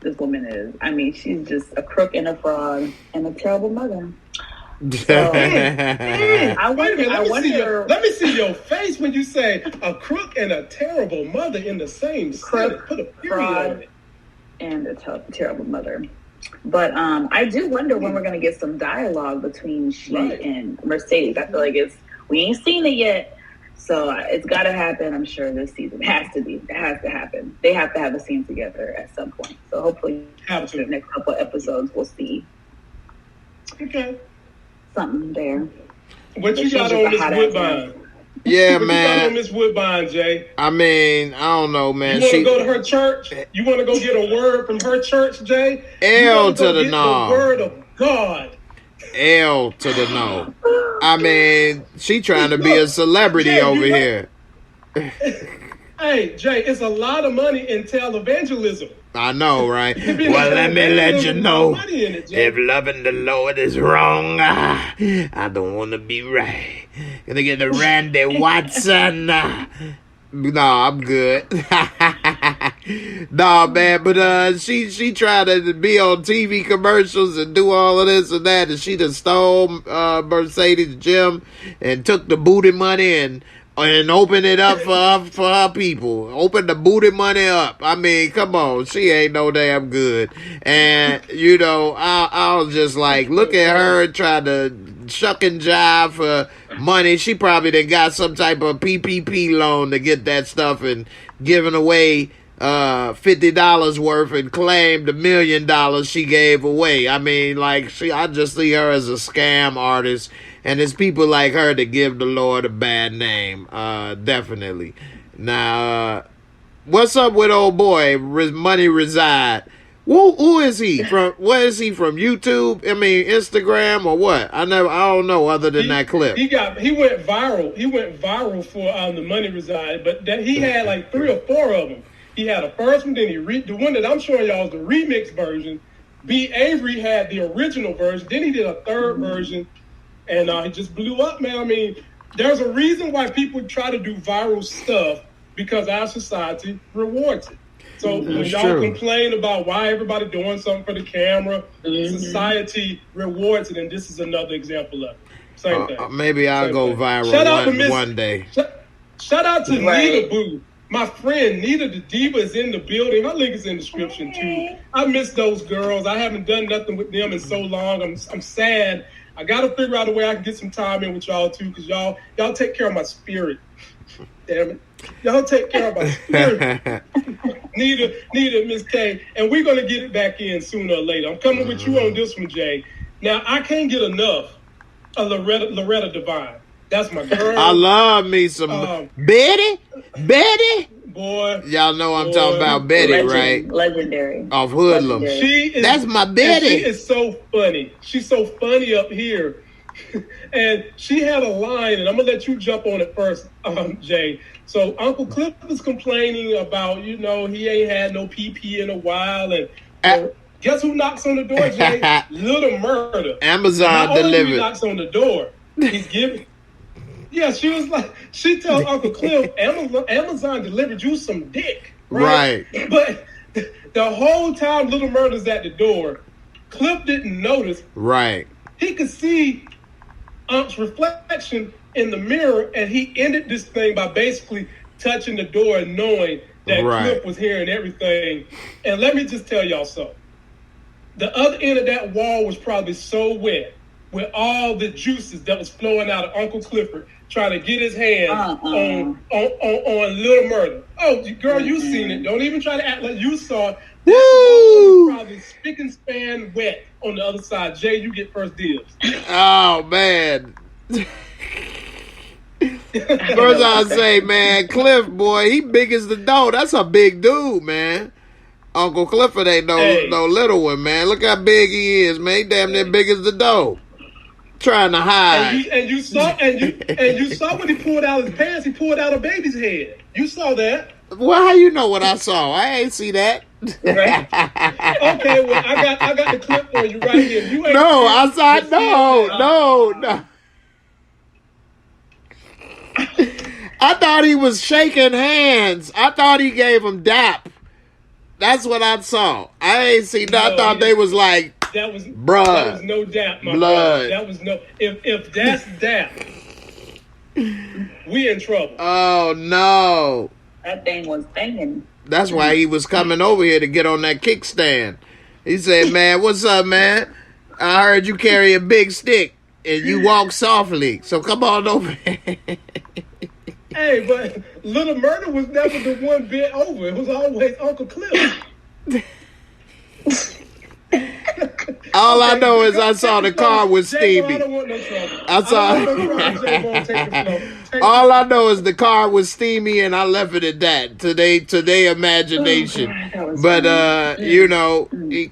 this woman is. I mean, she's just a crook and a fraud and a terrible mother. So, I wonder. Let me see your face when you say a crook and a terrible mother in the same sentence. Put a period on it. And a terrible mother. But I do wonder when we're going to get some dialogue between she and Mercedes. I feel like we ain't seen it yet. So it's got to happen, I'm sure, this season. It has to happen. They have to have a scene together at some point. So hopefully the next couple of episodes we'll see. Okay. Something there. What you got on Miss Woodbine? Yeah, what man. You got on Miss Woodbine, Jay? I mean, I don't know, man. You want to go to her church? You want to go get a word from her church, Jay? L to the no. The word of God. L to the no. I mean, she trying to be a celebrity over here. Hey, Jay, it's a lot of money in televangelism. I know, right? Be Well, like, let me let you there's know. money in it, Jay. If loving the Lord is wrong, I don't want to be right. Gonna get the Randy Watson. No, I'm good. No, man, but she tried to be on TV commercials and do all of this and that, and she done stole Mercedes gym and took the booty money and opened it up for her people. Open the booty money up. I mean, come on, she ain't no damn good. And you know, I was just like, look at her trying to shuck and jive for money. She probably done got some type of PPP loan to get that stuff and giving away $50 worth and claimed $1 million she gave away. I mean, like, I just see her as a scam artist, and it's people like her that give the Lord a bad name. Definitely. Now, what's up with old boy Money Reside? Who is he from? What is he from? YouTube? I mean, Instagram or what? I don't know other than that clip. He went viral. He went viral for the Money Reside, but he had like 3 or 4 of them. He had a first one, then the one that I'm showing y'all is the remix version. B. Avery had the original version. Then he did a third version, and he just blew up, man. I mean, there's a reason why people try to do viral stuff, because our society rewards it. So when y'all complain about why everybody doing something for the camera, society rewards it, and this is another example of it. Same thing. Maybe I'll go viral one day. Shout out to Nita Boo. My friend Nita the Diva is in the building. Her link is in the description too. I miss those girls. I haven't done nothing with them in so long. I'm sad. I got to figure out a way I can get some time in with y'all too, because y'all take care of my spirit. Damn it. Y'all take care of my spirit. Nita, Miss K. And we're going to get it back in sooner or later. I'm coming with you on this one, Jay. Now, I can't get enough of Loretta Devine. That's my girl. I love me some Betty. Boy. Y'all know I'm talking about Betty, right? Legendary. Off Hoodlum. That's my Betty. She is so funny. She's so funny up here. And she had a line, and I'm going to let you jump on it first, Jay. So Uncle Cliff was complaining about, he ain't had no PP in a while. And guess who knocks on the door, Jay? Little Murder. Amazon delivered. He knocks on the door. He's giving... Yeah, she tells Uncle Cliff, Amazon delivered you some dick. Right. But the whole time Little Murder's at the door, Cliff didn't notice. Right. He could see Unc's reflection in the mirror, and he ended this thing by basically touching the door and knowing that Cliff was hearing everything. And let me just tell y'all something. The other end of that wall was probably so wet with all the juices that was flowing out of Uncle Clifford trying to get his hand on Little Murder. Oh, girl, you seen it. Don't even try to act like you saw it. That was probably spick and span wet on the other side. Jay, you get first dibs. Oh, man. First I'll say, man, Cliff, boy, he big as the dough. That's a big dude, man. Uncle Clifford ain't no little one, man. Look how big he is, man. He damn near big as the dough. Trying to hide. And you saw when he pulled out his pants, he pulled out a baby's head. You saw that. Well, how you know what I saw? I ain't see that. Right. Okay, well, I got the clip for you right here. You ain't I saw it. No. I thought he was shaking hands. I thought he gave him dap. That's what I saw. I ain't see that. I thought they was like, that was no dap, my blood. Brother. That was no. If that's dap, we in trouble. Oh no. That thing was banging. That's why he was coming over here to get on that kickstand. He said, "Man, what's up, man? I heard you carry a big stick and you walk softly. So come on over here." Hey, but Little Murder was never the one bent over. It was always Uncle Cliff. All I know is I saw the car with Stevie. All I know is the car was steamy, and I left it at that. Today imagination. But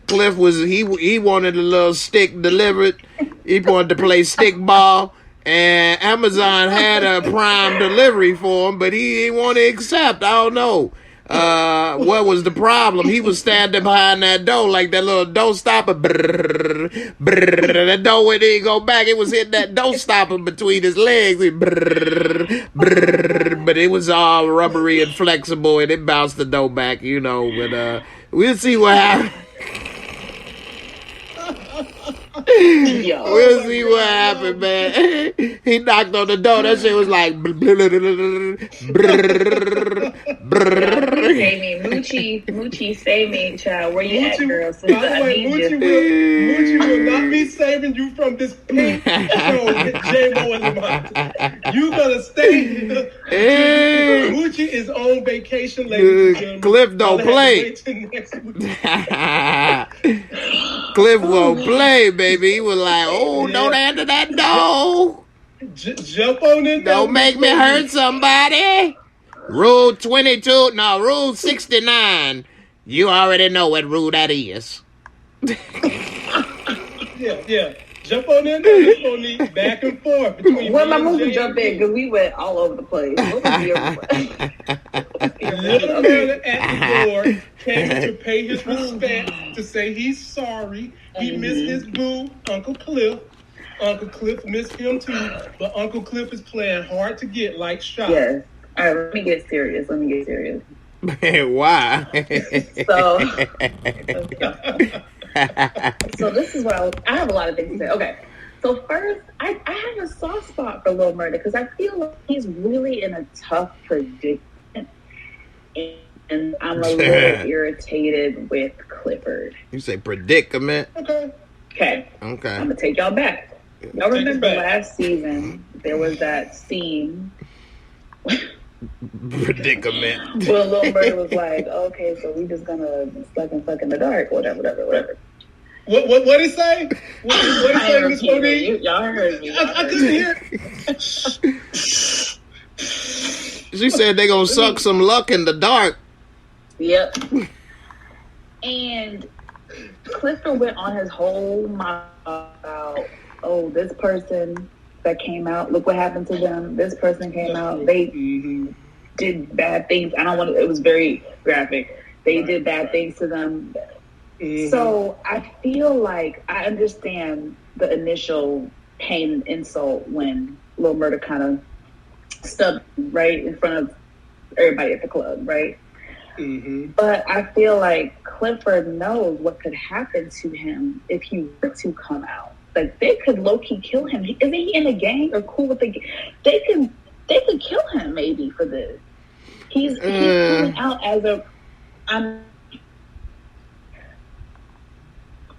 Cliff was he wanted a little stick delivered. He wanted to play stick ball, and Amazon had a Prime delivery for him, but he didn't want to accept. I don't know. What was the problem? He was standing behind that door like that little door stopper. Brrr, brrr, that door when he go back, it was hitting that door stopper between his legs. Brrr, brrr, but it was all rubbery and flexible, and it bounced the door back, you know. But we'll see what happens. Yo. We'll see what happened, man. He knocked on the door. That shit was like. Say me, Moochie, say me, child. Where you at, girl? By Sister, the I way, need Moochie you. will not be saving you from this pink show with J-Mo and Lamont. You gonna stay here. Hey. Moochie is on vacation, ladies and gentlemen. Cliff don't I'll have to play. wait till next week. Cliff won't play, baby. He was like, "Oh, don't enter that door. Jump on in. Don't make me hurt somebody." Rule 22, no, Rule 69. You already know what rule that is. Yeah. Jump on in there. We're gonna need back and forth between When my me and movie Jay jump in, because we went all over the place. What was your Little man at the door came to pay his respect, to say he's sorry. He missed his boo, Uncle Cliff. Uncle Cliff missed him too, but Uncle Cliff is playing hard to get like shot. Yes. All right, let me get serious. Why? So this is what I have a lot of things to say. Okay. So first, I have a soft spot for Lil Murda because I feel like he's really in a tough predicament. And I'm a little irritated with Clifford. You say predicament? Okay. Okay. I'm going to take y'all back. Y'all remember last season, there was that scene predicament. Well, Lil Murda was like, okay, so we just gonna fuck in the dark, whatever. What he say? What he say, Miss Monique? Y'all heard me. I couldn't hear. She said they gonna suck some luck in the dark. Yep. And Clifford went on his whole mind about, oh, this person that came out, look what happened to them. This person came out, they did bad things. It was very graphic. They did bad things to them. So I feel like I understand the initial pain and insult when Lil Murda kind of stubbed right in front of everybody at the club, right? But I feel like Clifford knows what could happen to him if he were to come out. Like, they could low-key kill him. Isn't he in a gang or cool with the gang? They could kill him maybe for this. He's coming out as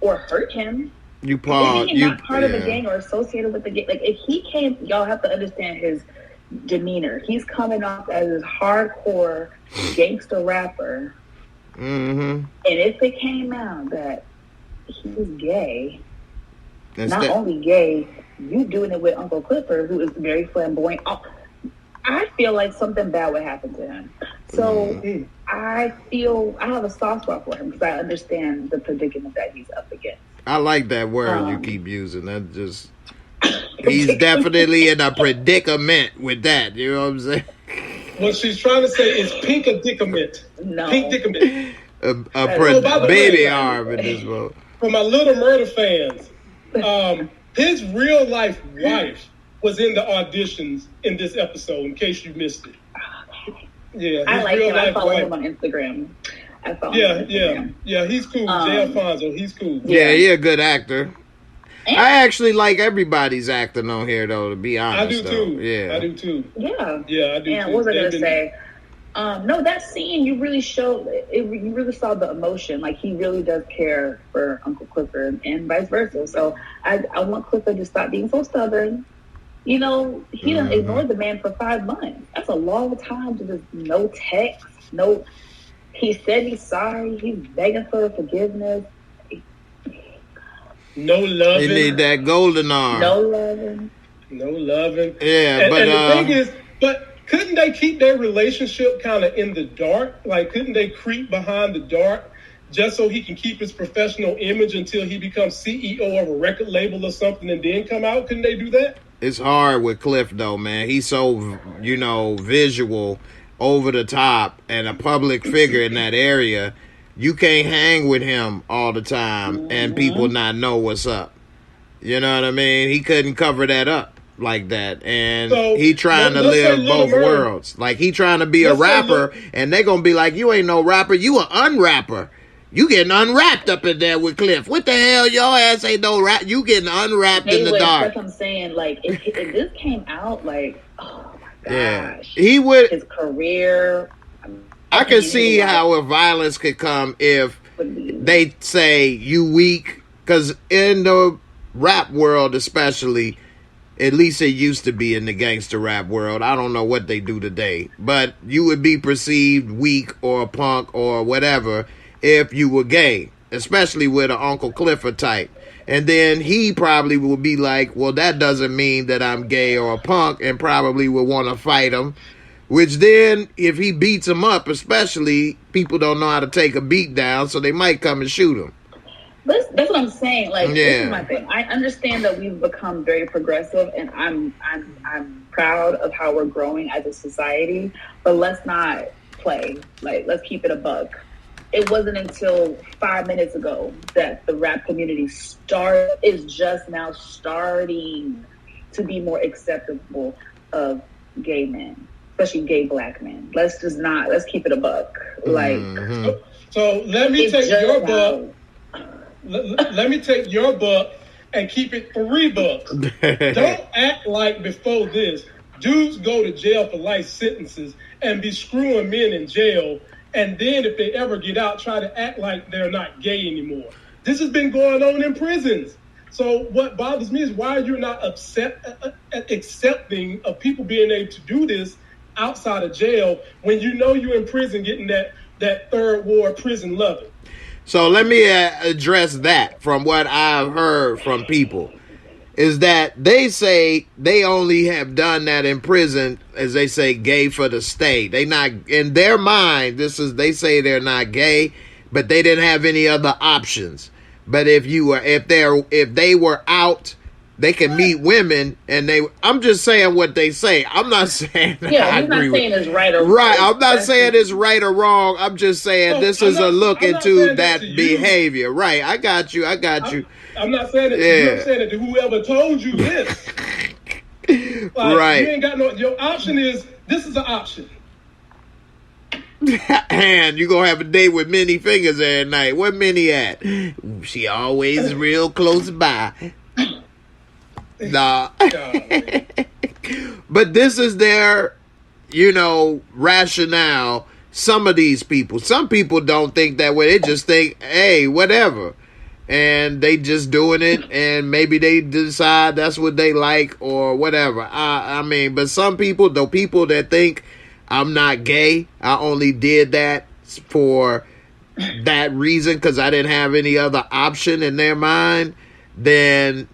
or hurt him. You Paul, Isn't he not part of the gang or associated with the gang? Like, if he came, y'all have to understand his demeanor. He's coming off as this hardcore gangster rapper. And if it came out that he's gay, not only gay, you doing it with Uncle Clifford, who is very flamboyant. I feel like something bad would happen to him. So I have a soft spot for him because I understand the predicament that he's up against. I like that word you keep using. That just he's definitely in a predicament with that. You know what I'm saying? What she's trying to say is pink predicament. No. Pink predicament. Baby arm in this one. For my Little Murda fans, his real life wife was in the auditions in this episode, in case you missed it. Yeah, I like him. I follow him on Instagram. Yeah, he's cool. Jay Alfonso, he's cool. Yeah, he a good actor. I actually like everybody's acting on here, though, to be honest. I do too. Yeah. I do too. Yeah. Yeah, I do and too. What was I going to say? No, that scene, you really showed, you really saw the emotion. Like, he really does care for Uncle Clifford and vice versa. So I want Clifford to stop being so stubborn. You know, he done ignored the man for 5 months. That's a long time to just no text, no. He said he's sorry. He's begging for forgiveness. No loving. He need that golden arm. No loving. No loving. Yeah, and but the thing is, couldn't they keep their relationship kind of in the dark? Like, couldn't they creep behind the dark just so he can keep his professional image until he becomes CEO of a record label or something and then come out? Couldn't they do that? It's hard with Cliff though, man. He's so, visual, over the top, and a public figure in that area. You can't hang with him all the time and people not know what's up. You know what I mean? He couldn't cover that up like that. And So, he trying to let's say live Lil both Murray- worlds. Like, he trying to be a Let's say rapper, and they going to be like, you ain't no rapper, you an unrapper. You getting unwrapped up in there with Cliff. What the hell? Your ass ain't no rap. You getting unwrapped in the Anyway, dark. that's what I'm saying. Like, if this came out, like, oh my Yeah. gosh. He would. His career. I can see how a violence could come if they say you weak, because in the rap world especially, at least it used to be in the gangster rap world, I don't know what they do today, but you would be perceived weak or a punk or whatever if you were gay, especially with an Uncle Clifford type. And then he probably would be like, well, that doesn't mean that I'm gay or a punk, and probably would want to fight him. Which then, if he beats him up, especially, people don't know how to take a beat down, so they might come and shoot him. That's what I'm saying. Like, this Yeah. is my thing. I understand that we've become very progressive, and I'm proud of how we're growing as a society. But let's not play. Like, let's keep it a buck. It wasn't until 5 minutes ago that the rap community is just now starting to be more acceptable of gay men, especially gay black men. Let's keep it a buck. Like, So let me it's take just your now. buck. Let me take your buck and keep it $3. Don't act like before this, dudes go to jail for life sentences and be screwing men in jail, and then if they ever get out, try to act like they're not gay anymore. This has been going on in prisons. So what bothers me is why you're not accepting of people being able to do this outside of jail when you know you're in prison getting that third ward prison loving. So let me address that from what I've heard from people. Is that they say they only have done that in prison, as they say, gay for the state. They not, in their mind, they say they're not gay, but they didn't have any other options. But if they were out, they can meet women, and I'm just saying what they say. I'm not saying Yeah, I I'm not agree saying with. it's right or Right, wrong. I'm not saying it's right or wrong. I'm just saying No, this I'm is a not- look I'm not into saying that that to you. behavior. Right, I got you. I'm not saying it to you. I'm saying it to whoever told you this. Like, Right. You ain't got no. Your option is this is an option. And you gonna have a date with Minnie Fingers every night. Where Minnie at? She always real close by. Nah. But this is their, rationale. Some of these people. Some people don't think that way. They just think, hey, whatever. And they just doing it, and maybe they decide that's what they like or whatever. I mean, but some people, the people that think I'm not gay, I only did that for that reason because I didn't have any other option in their mind, then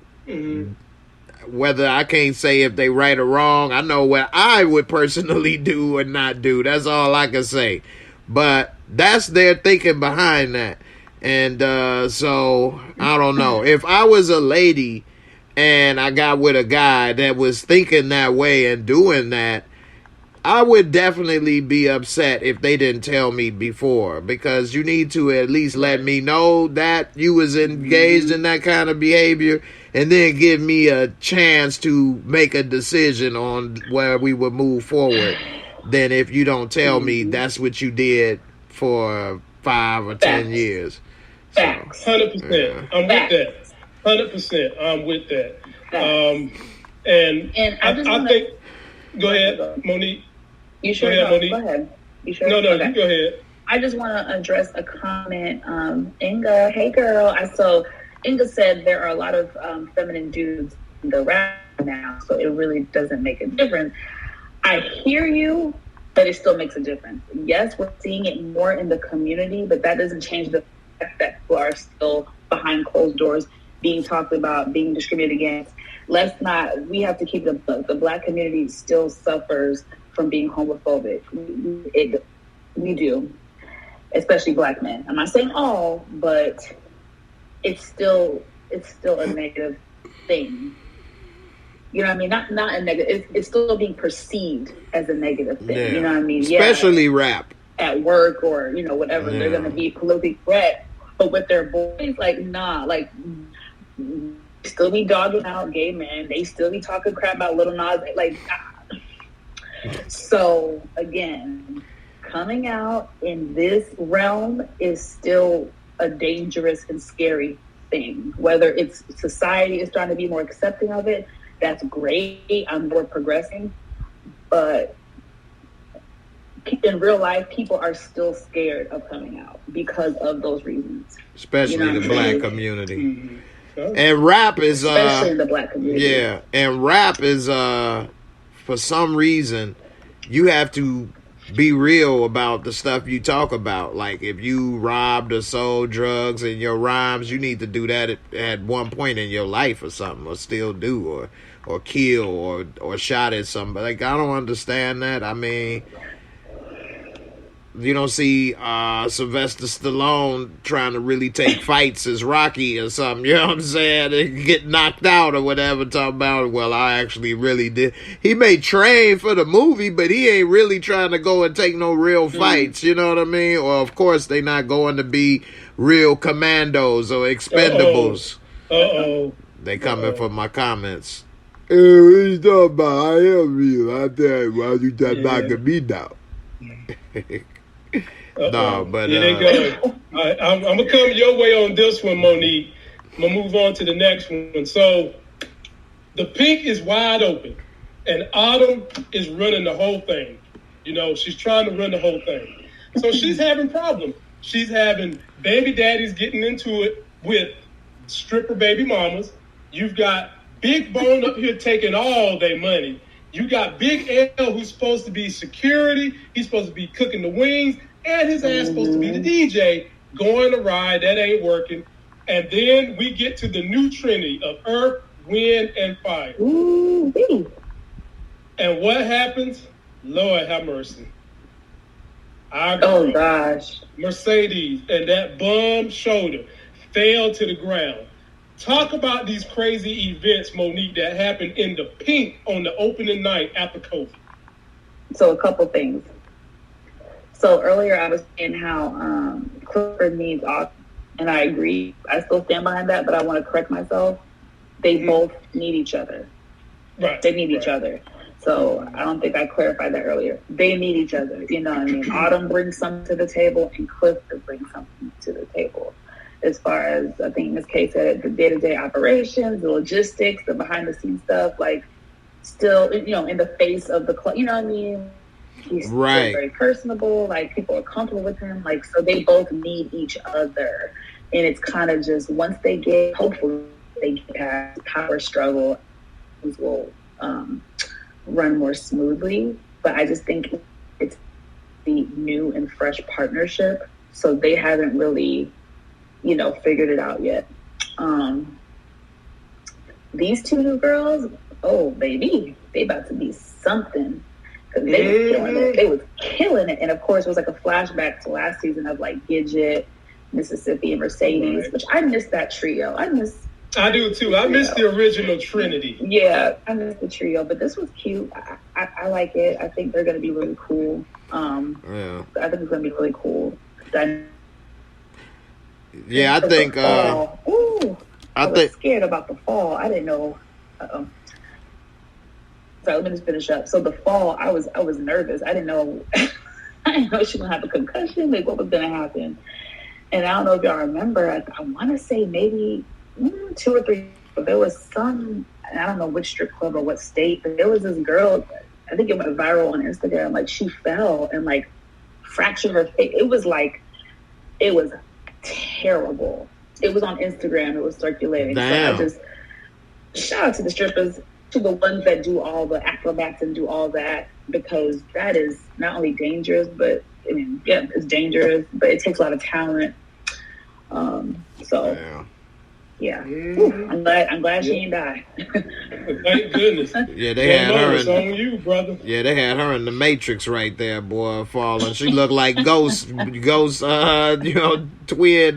whether I can't say if they right or wrong, I know what I would personally do or not do. That's all I can say. But that's their thinking behind that. And so, I don't know. If I was a lady and I got with a guy that was thinking that way and doing that, I would definitely be upset if they didn't tell me before, because you need to at least let me know that you was engaged in that kind of behavior, and then give me a chance to make a decision on where we would move forward. Than if you don't tell me that's what you did for 5 or 10 years. Facts. 100%. I'm with that. 100%. I'm with that. And I think. Go ahead, Monique. You sure? Go ahead, Monique. Go ahead. You sure? No, Okay. you go ahead. I just want to address a comment. Inga, hey girl. Inga said there are a lot of feminine dudes in the rap now, so it really doesn't make a difference. I hear you, but it still makes a difference. Yes, we're seeing it more in the community, but that doesn't change the fact that people are still behind closed doors being talked about, being discriminated against. We have to keep the black community still suffers from being homophobic. We do, especially black men. I'm not saying all, but it's still a negative thing. You know what I mean? Not a negative. It's still being perceived as a negative thing. Yeah. You know what I mean? Especially rap. At work or, whatever. Yeah. They're going to be politically correct. But with their boys, like, nah. Like, still be dogging out gay men. They still be talking crap about Lil Nas. Like, nah. So, again, coming out in this realm is still a dangerous and scary thing. Whether it's society is trying to be more accepting of it, that's great. We're progressing. But in real life, people are still scared of coming out because of those reasons. Especially the black community. Mm-hmm. And rap is... Especially the black community. Yeah, and rap is, for some reason, you have to be real about the stuff you talk about. Like, if you robbed or sold drugs in your rhymes, you need to do that at one point in your life or something, or still do, or kill, or shot at somebody. Like, I don't understand that. I mean, you don't see Sylvester Stallone trying to really take fights as Rocky or something, you know what I'm saying? And get knocked out or whatever, talking about, well, I actually really did. He may train for the movie, but he ain't really trying to go and take no real fights, you know what I mean? Or, of course, they not going to be real commandos or expendables. They coming for my comments. Hey, what you talking about? I am real. I tell you, why you just knocking me down? No, but here they go. I'm gonna come your way on this one, Monique. I'm gonna move on to the next one. So the pink is wide open, and Autumn is running the whole thing. She's trying to run the whole thing. So she's having problems. She's having baby daddies getting into it with stripper baby mamas. You've got Big Bone up here taking all their money. You got Big L, who's supposed to be security. He's supposed to be cooking the wings. And his ass supposed to be the DJ, going to ride. That ain't working. And then we get to the new trinity of earth, wind, and fire. Ooh. And what happens? Lord have mercy. Oh, gosh. Mercedes and that bum shoulder fell to the ground. Talk about these crazy events, Monique, that happened in the pink on the opening night after COVID. So a couple things. So earlier I was saying how Clifford needs Autumn, and I agree. I still stand behind that, but I want to correct myself. They both need each other. Right. They need each other. So I don't think I clarified that earlier. They need each other. You know what I mean? Autumn brings something to the table, and Clifford brings something to the table. As far as, I think Ms. K said, the day-to-day operations, the logistics, the behind-the-scenes stuff, like, still, in the face of the club, you know what I mean? He's still very personable. Like, people are comfortable with him. Like, so they both need each other. And it's kind of just, once they get, hopefully, they get past power struggle, things will run more smoothly. But I just think it's the new and fresh partnership. So they haven't really, figured it out yet. These two new girls, oh, baby, they about to be something. Because they was killing it. They was killing it. And, of course, it was like a flashback to last season of, like, Gidget, Mississippi, and Mercedes, which I miss that trio. I do, too. I miss the original Trinity. Yeah, I miss the trio. But this was cute. I like it. I think they're going to be really cool. I think it's going to be really cool. Yeah, I think... I was scared about the fall. I didn't know... So let me just finish up. So the fall, I was nervous. I didn't know she was gonna have a concussion. Like, what was gonna happen? And I don't know if y'all remember. I want to say maybe 2 or 3. But there was some. I don't know which strip club or what state. But there was this girl. I think it went viral on Instagram. Like, she fell and like fractured her face. It was terrible. It was on Instagram. It was circulating. Damn. So I just shout out to the strippers, to the ones that do all the acrobats and do all that, because that is not only dangerous, but it's dangerous, but it takes a lot of talent. Ooh, I'm glad she ain't died. Thank goodness. Yeah, they had her. It's on you, brother. Yeah, they had her in the Matrix right there, boy, falling. She looked like Ghost, twin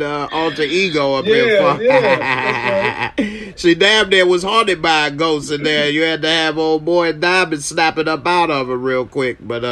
alter ego up there. Yeah, She damn near was haunted by a ghost in there. You had to have old boy Diamond snap it up out of her real quick. But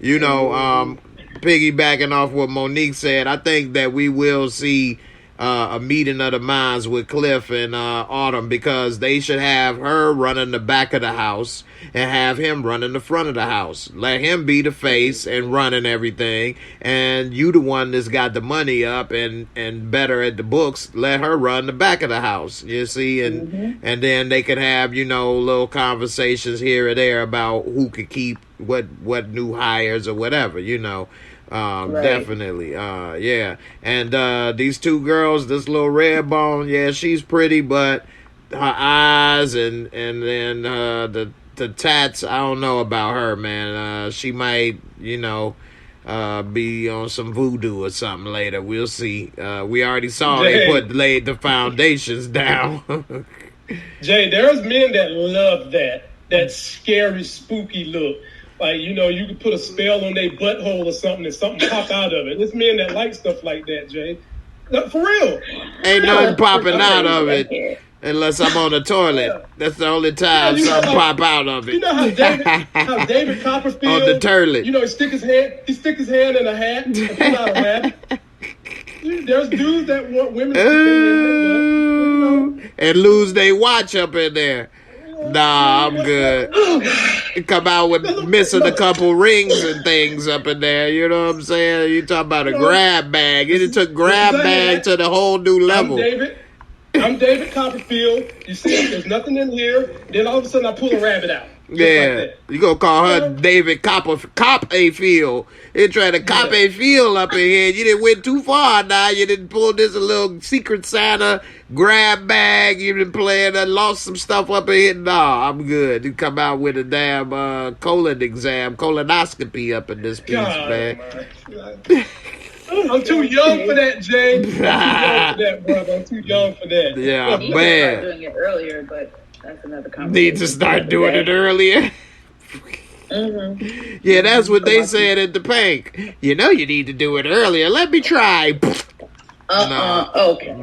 piggybacking off what Monique said, I think that we will see a meeting of the minds with Cliff and Autumn, because they should have her running the back of the house and have him running the front of the house. Let him be the face and running everything, and you the one that's got the money up and better at the books. Let her run the back of the house, you see, and then they could have, you know, little conversations here or there about who could keep what new hires or whatever, you know. Right. Definitely. Yeah. And these two girls, this little red bone, yeah, she's pretty, but her eyes and then the tats, I don't know about her, man. She might, you know, be on some voodoo or something later. We'll see. We already saw they laid the foundations down. Jay, there's men that love that scary, spooky look. Like, you know, you could put a spell on their butthole or something and something pop out of it. There's men that like stuff like that, Jay. No, for real. Ain't nothing popping out of it unless I'm on the toilet. Yeah. That's the only time something pop out of it. You know how David Copperfield on the toilet. You know, he stick his hand in a hat and pull out a rabbit. There's dudes that want women to and lose their watch up in there. Nah, I'm good. Come out with missing a couple rings and things up in there. You know what I'm saying? You talking about a grab bag. It took grab bag to the whole new level. I'm David Copperfield. You see, there's nothing in here. Then all of a sudden I pull a rabbit out. Yeah, like you gonna call her David Cop a Field. They trying to cop a field up in here. You didn't went too far now. You didn't pull this a little Secret Santa grab bag. You didn't play it. Lost some stuff up in here. Nah, I'm good. You come out with a damn colonoscopy up in this piece, man. I'm too young for that, Jay. I'm too young for that, brother. I'm too young for that. Yeah, you man. Doing it earlier, but that's another conversation. Need to start doing it earlier. Mm-hmm. Yeah, that's what they said at the bank. You know, you need to do it earlier. Let me try. Okay.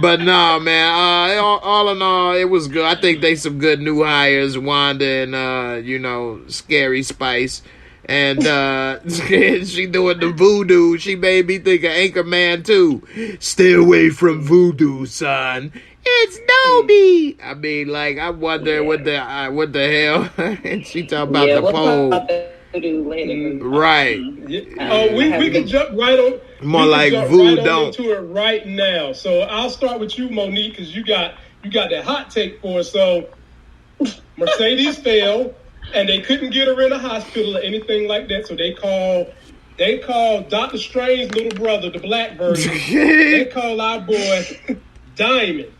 But no, man. All in all, it was good. I think they some good new hires. Wanda and Scary Spice. And she doing the voodoo. She made me think of Anchorman too. Stay away from voodoo, son. It's Dobie. I mean, like, I wonder what the hell. And she talking about the pole. Voodoo later. Right. We can jump right on. More like voodoo. Right into it right now. So I'll start with you, Monique, because you got that hot take for us. So Mercedes fell. And they couldn't get her in a hospital or anything like that, so they called Dr. Strange's little brother, the black version. They called our boy Diamond.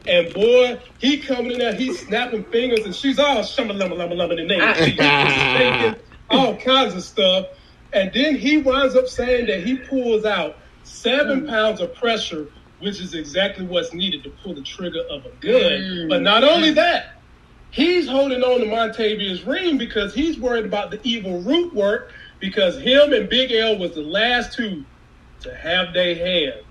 And boy, he coming in there, he's snapping fingers, and she's all shumma-lumma-lumma-lumma in the name. She's thinking all kinds of stuff. And then he winds up saying that he pulls out 7 pounds of pressure, which is exactly what's needed to pull the trigger of a gun. But not only that, he's holding on to Montavious ring because he's worried about the evil root work, because him and Big L was the last two to have their hands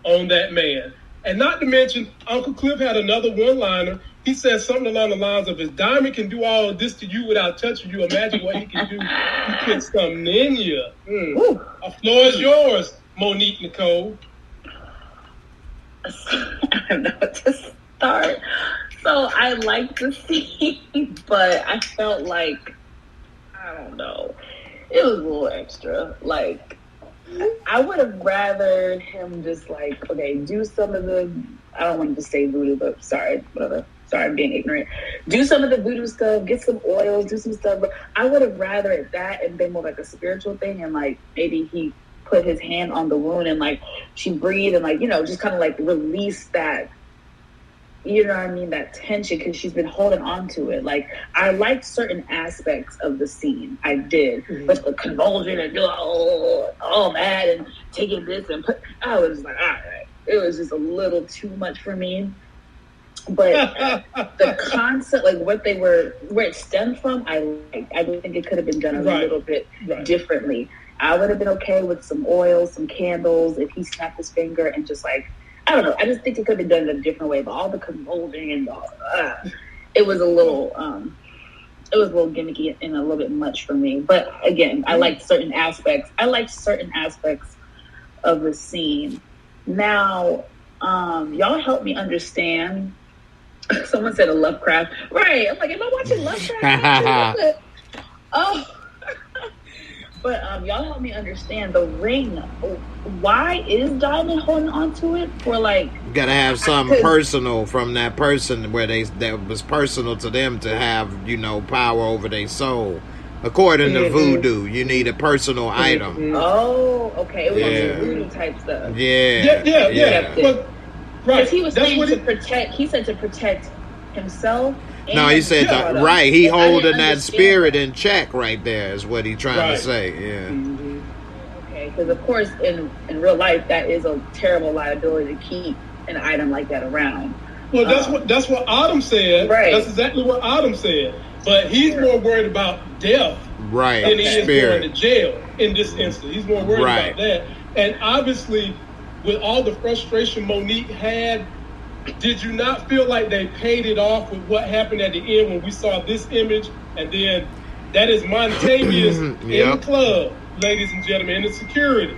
on that man. And not to mention, Uncle Cliff had another one-liner. He said something along the lines of, if Diamond can do all of this to you without touching you, imagine what he can do. He put something in you. The floor is yours, Monique Nicole. I don't know what to start. So I liked the scene, but I felt like, I don't know, it was a little extra. Like, I would have rather him just like, okay, do some of the, I don't want to say voodoo, but sorry, whatever. Sorry, I'm being ignorant. Do some of the voodoo stuff, get some oils, do some stuff. But I would have rather that and been more like a spiritual thing, and like maybe he put his hand on the wound and like she breathed and like, just kind of like release that. You know what I mean? That tension, because she's been holding on to it. Like, I liked certain aspects of the scene. I did. But the convulsion and all mad and taking this and I was like, all right. It was just a little too much for me. But the concept, like where it stemmed from, I do think it could have been done a little bit differently. I would have been okay with some oil, some candles, if he snapped his finger and just like, I don't know. I just think it could have been done in a different way. But all the molding and it was a little gimmicky and a little bit much for me. But again, I liked certain aspects. Of the scene. Now, y'all help me understand. Someone said a Lovecraft. Right. I'm like, am I watching Lovecraft? Oh. But y'all help me understand the ring. Why is Diamond holding on to it for like? You gotta have something personal from that person where that was personal to them to have, you know, power over their soul. According to voodoo, you need a personal item. Oh, okay. It was some voodoo type stuff. Yeah. Well, right. He was saying to protect. He said to protect himself. No, he said right. He holding that spirit in check right there is what he trying to say. Yeah. Okay, because of course in real life that is a terrible liability to keep an item like that around. Well, that's what Autumn said. Right. That's exactly what Autumn said. But he's more worried about death than he is going to jail in this instance. He's more worried about that. And obviously, with all the frustration Monique had, did you not feel like they paid it off with what happened at the end when we saw this image? And then that is Montavious in the club, ladies and gentlemen, in the security.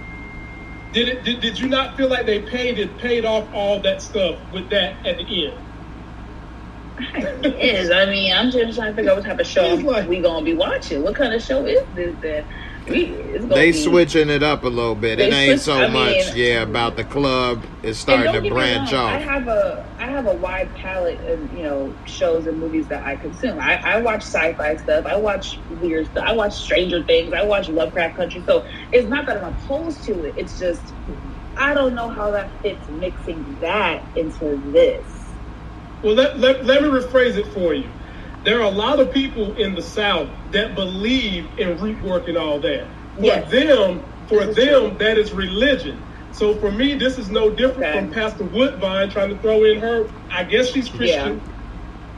Did you not feel like they paid off all that stuff with that at the end? It is. I mean, I'm just trying to figure out what type of show we gonna be watching. What kind of show is this? That they switching it up a little bit. It ain't so much, about the club. It's starting to branch off. I have a wide palette of shows and movies that I consume. I watch sci-fi stuff. I watch weird stuff. I watch Stranger Things. I watch Lovecraft Country. So it's not that I'm opposed to it. It's just I don't know how that fits mixing that into this. Well, let me rephrase it for you. There are a lot of people in the South that believe in root work and all that. For them, that is religion. So for me, this is no different from Pastor Woodbine trying to throw in her, I guess she's Christian.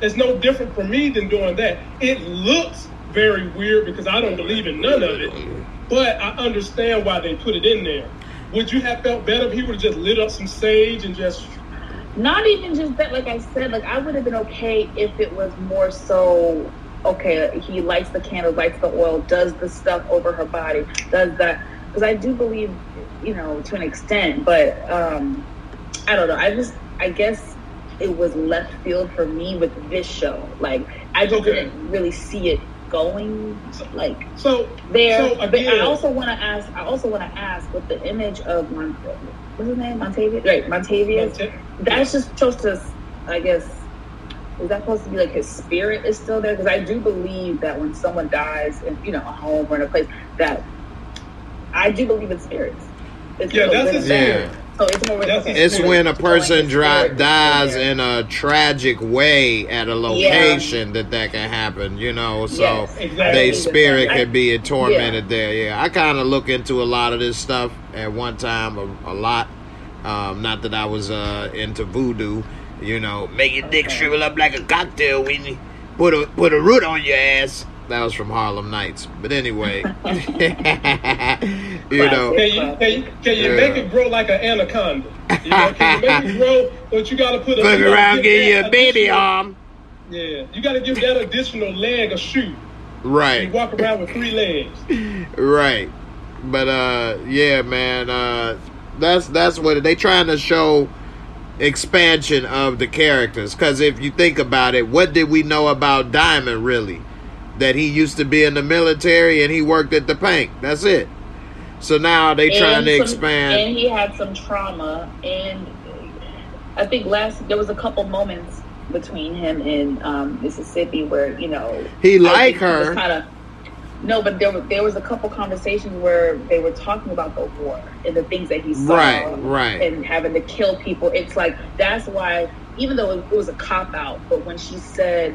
It's no different for me than doing that. It looks very weird because I don't believe in none of it, but I understand why they put it in there. Would you have felt better if he would have just lit up some sage and just... Not even just that, like I said, like I would have been okay if it was more so, okay, he lights the candle, lights the oil, does the stuff over her body, does that, because I do believe, to an extent, but I don't know, I guess it was left field for me with this show. Like, I just didn't really see it going, like, there. But I also want to ask with the image of what's his name? Montavious? Right, Montavious. That's just supposed to, I guess, is that supposed to be like his spirit is still there? Because I do believe that when someone dies in, a home or in a place, that I do believe in spirits. That's his spirit. So it's more it's when a person dies in a tragic way at a location that can happen, so their spirit can be tormented there. Yeah, I kind of look into a lot of this stuff at one time, a lot. Not that I was into voodoo, make your dick shrivel up like a cocktail when you put a root on your ass. That was from Harlem Nights. But anyway, Can you make it grow like an anaconda? Can you make it grow, but you got to put around, give you a baby arm. Yeah, you got to give that additional leg a shoe. Right. You walk around with 3 legs. Right. But man, that's what they trying to show. Expansion of the characters, because if you think about it, what did we know about Diamond really? That he used to be in the military and he worked at the bank. That's it. So now they trying to expand. And he had some trauma. And I think there was a couple moments between him and Mississippi where, he liked her. But there was a couple conversations where they were talking about the war and the things that he saw. Right. And having to kill people. It's like, that's why, even though it was a cop-out, but when she said...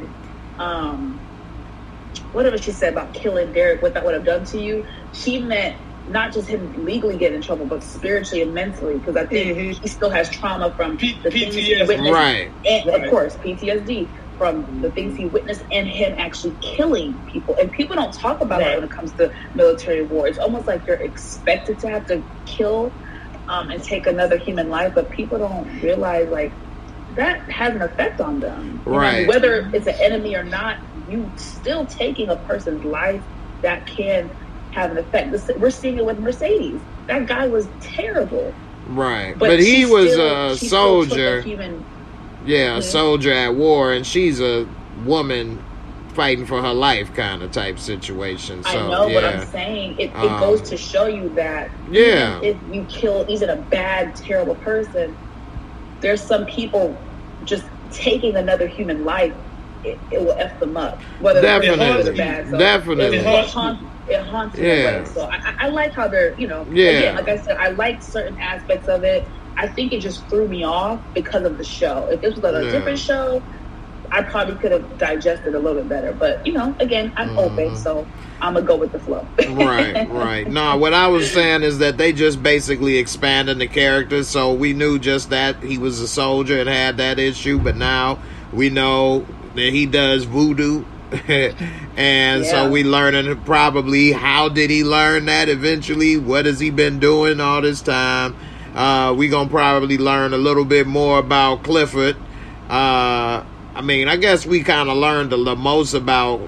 whatever she said about killing Derek, what that would have done to you, she meant not just him legally getting in trouble, but spiritually and mentally, because I think he still has trauma from the things he witnessed. Right. And, of course, PTSD from the things he witnessed and him actually killing people. And people don't talk about that when it comes to military war. It's almost like you're expected to have to kill and take another human life, but people don't realize like that has an effect on them. You know, Right. whether it's an enemy or not, you still taking a person's life that can have an effect. We're seeing it with Mercedes. That guy was terrible. Right. But he she was still- a she still took soldier. a human. Yeah, a Mhm. soldier at war, and she's a woman fighting for her life kind of type situation. So, I know, yeah. but I'm saying it goes to show you that Yeah. even if you kill even a bad, terrible person, there's some people just taking another human life, it will F them up. Whether Definitely. they're good or bad. So Definitely. It haunts you in a Yeah. way. So I like how they're, Yeah. again, like I said, I like certain aspects of it. I think it just threw me off because of the show. If this was a Yeah. different show, I probably could have digested a little bit better. But, again, I'm open, so I'm going to go with the flow. Right. No, what I was saying is that they just basically expanded the character, so we knew just that he was a soldier and had that issue, but now we know that he does voodoo. And so Yeah. we learning probably how did he learn that eventually, what has he been doing all this time. We gonna probably learn a little bit more about Clifford. I guess we kind of learned the most about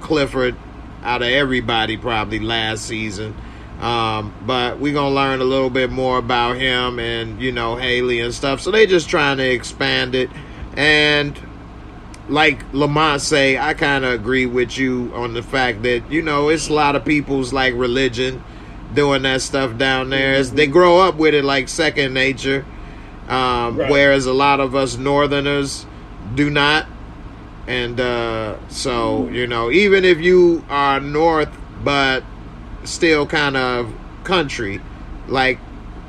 Clifford out of everybody probably last season. But we gonna learn a little bit more about him and Haley and stuff, so they just trying to expand it. And like Lamont say, I kind of agree with you on the fact that it's a lot of people's like religion doing that stuff down there. They grow up with it like second nature, whereas a lot of us Northerners do not. And so even if you are North but still kind of country, like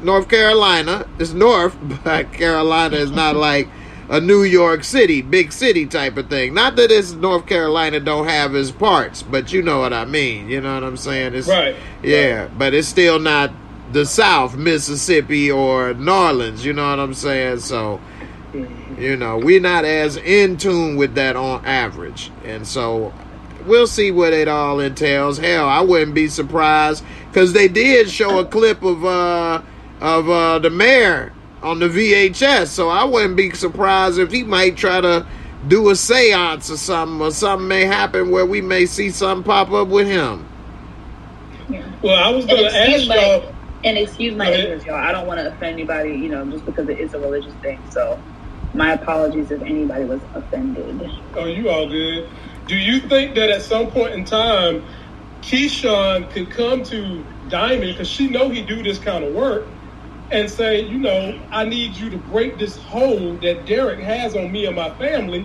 North Carolina is North, but Carolina is not like a New York City, big city type of thing. Not that it's North Carolina don't have its parts, but you know what I mean. You know what I'm saying? It's, Right. Yeah, but it's still not the South, Mississippi or New Orleans. You know what I'm saying? So, we're not as in tune with that on average. And so we'll see what it all entails. Hell, I wouldn't be surprised because they did show a clip of the mayor on the VHS, so I wouldn't be surprised if he might try to do a seance or something may happen where we may see something pop up with him. Well, I was going to ask y'all. And excuse my Go ahead. ignorance, y'all. I don't want to offend anybody, just because it is a religious thing. So my apologies if anybody was offended. Oh, you all good. Do you think that at some point in time, Keyshawn could come to Diamond, because she know he do this kind of work, and say, I need you to break this hold that Derek has on me and my family.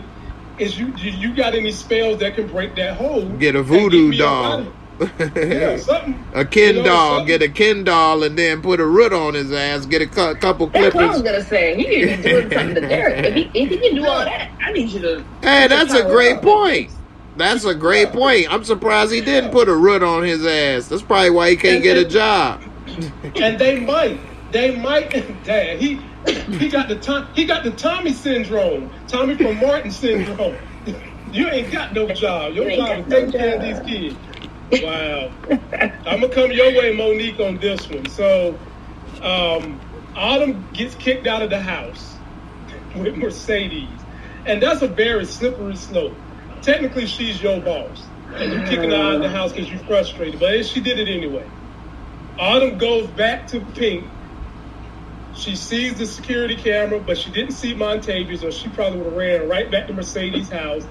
You got any spells that can break that hold? Get a and voodoo get me up out doll. of it? Yeah, something. A Ken doll. something. Get a Ken doll and then put a root on his ass. Get a couple That's what I was clippers. gonna say. He need to be doing something to Derek. If he can do all that, I need you to. Hey, that's a power great up. point. That's a great point. I'm surprised he didn't put a root on his ass. That's probably why he can't get a job. And they might. Dad, he got the Tommy syndrome. Tommy from Martin syndrome. You ain't got no job. Your You ain't job is got no taking care of these kids. Wow. I'm gonna come your way, Monique, on this one. So, Autumn gets kicked out of the house with Mercedes, and that's a very slippery slope. Technically, she's your boss, and you're kicking her out of the house because you're frustrated. But she did it anyway. Autumn goes back to Pink. She sees the security camera, but she didn't see Montavious, or she probably would have ran right back to Mercedes' house.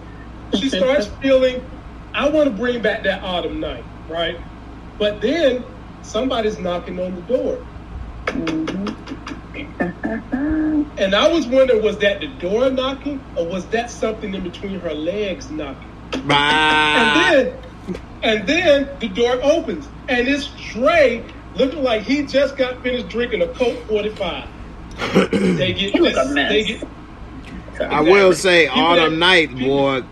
She starts feeling, I want to bring back that autumn night, right? But then somebody's knocking on the door. And I was wondering, was that the door knocking, or was that something in between her legs knocking? Bye. And then the door opens, and it's Dre looking like he just got finished drinking a Coke 45. They get He look a this. mess. They get. I will say, People Autumn that- Night, boy.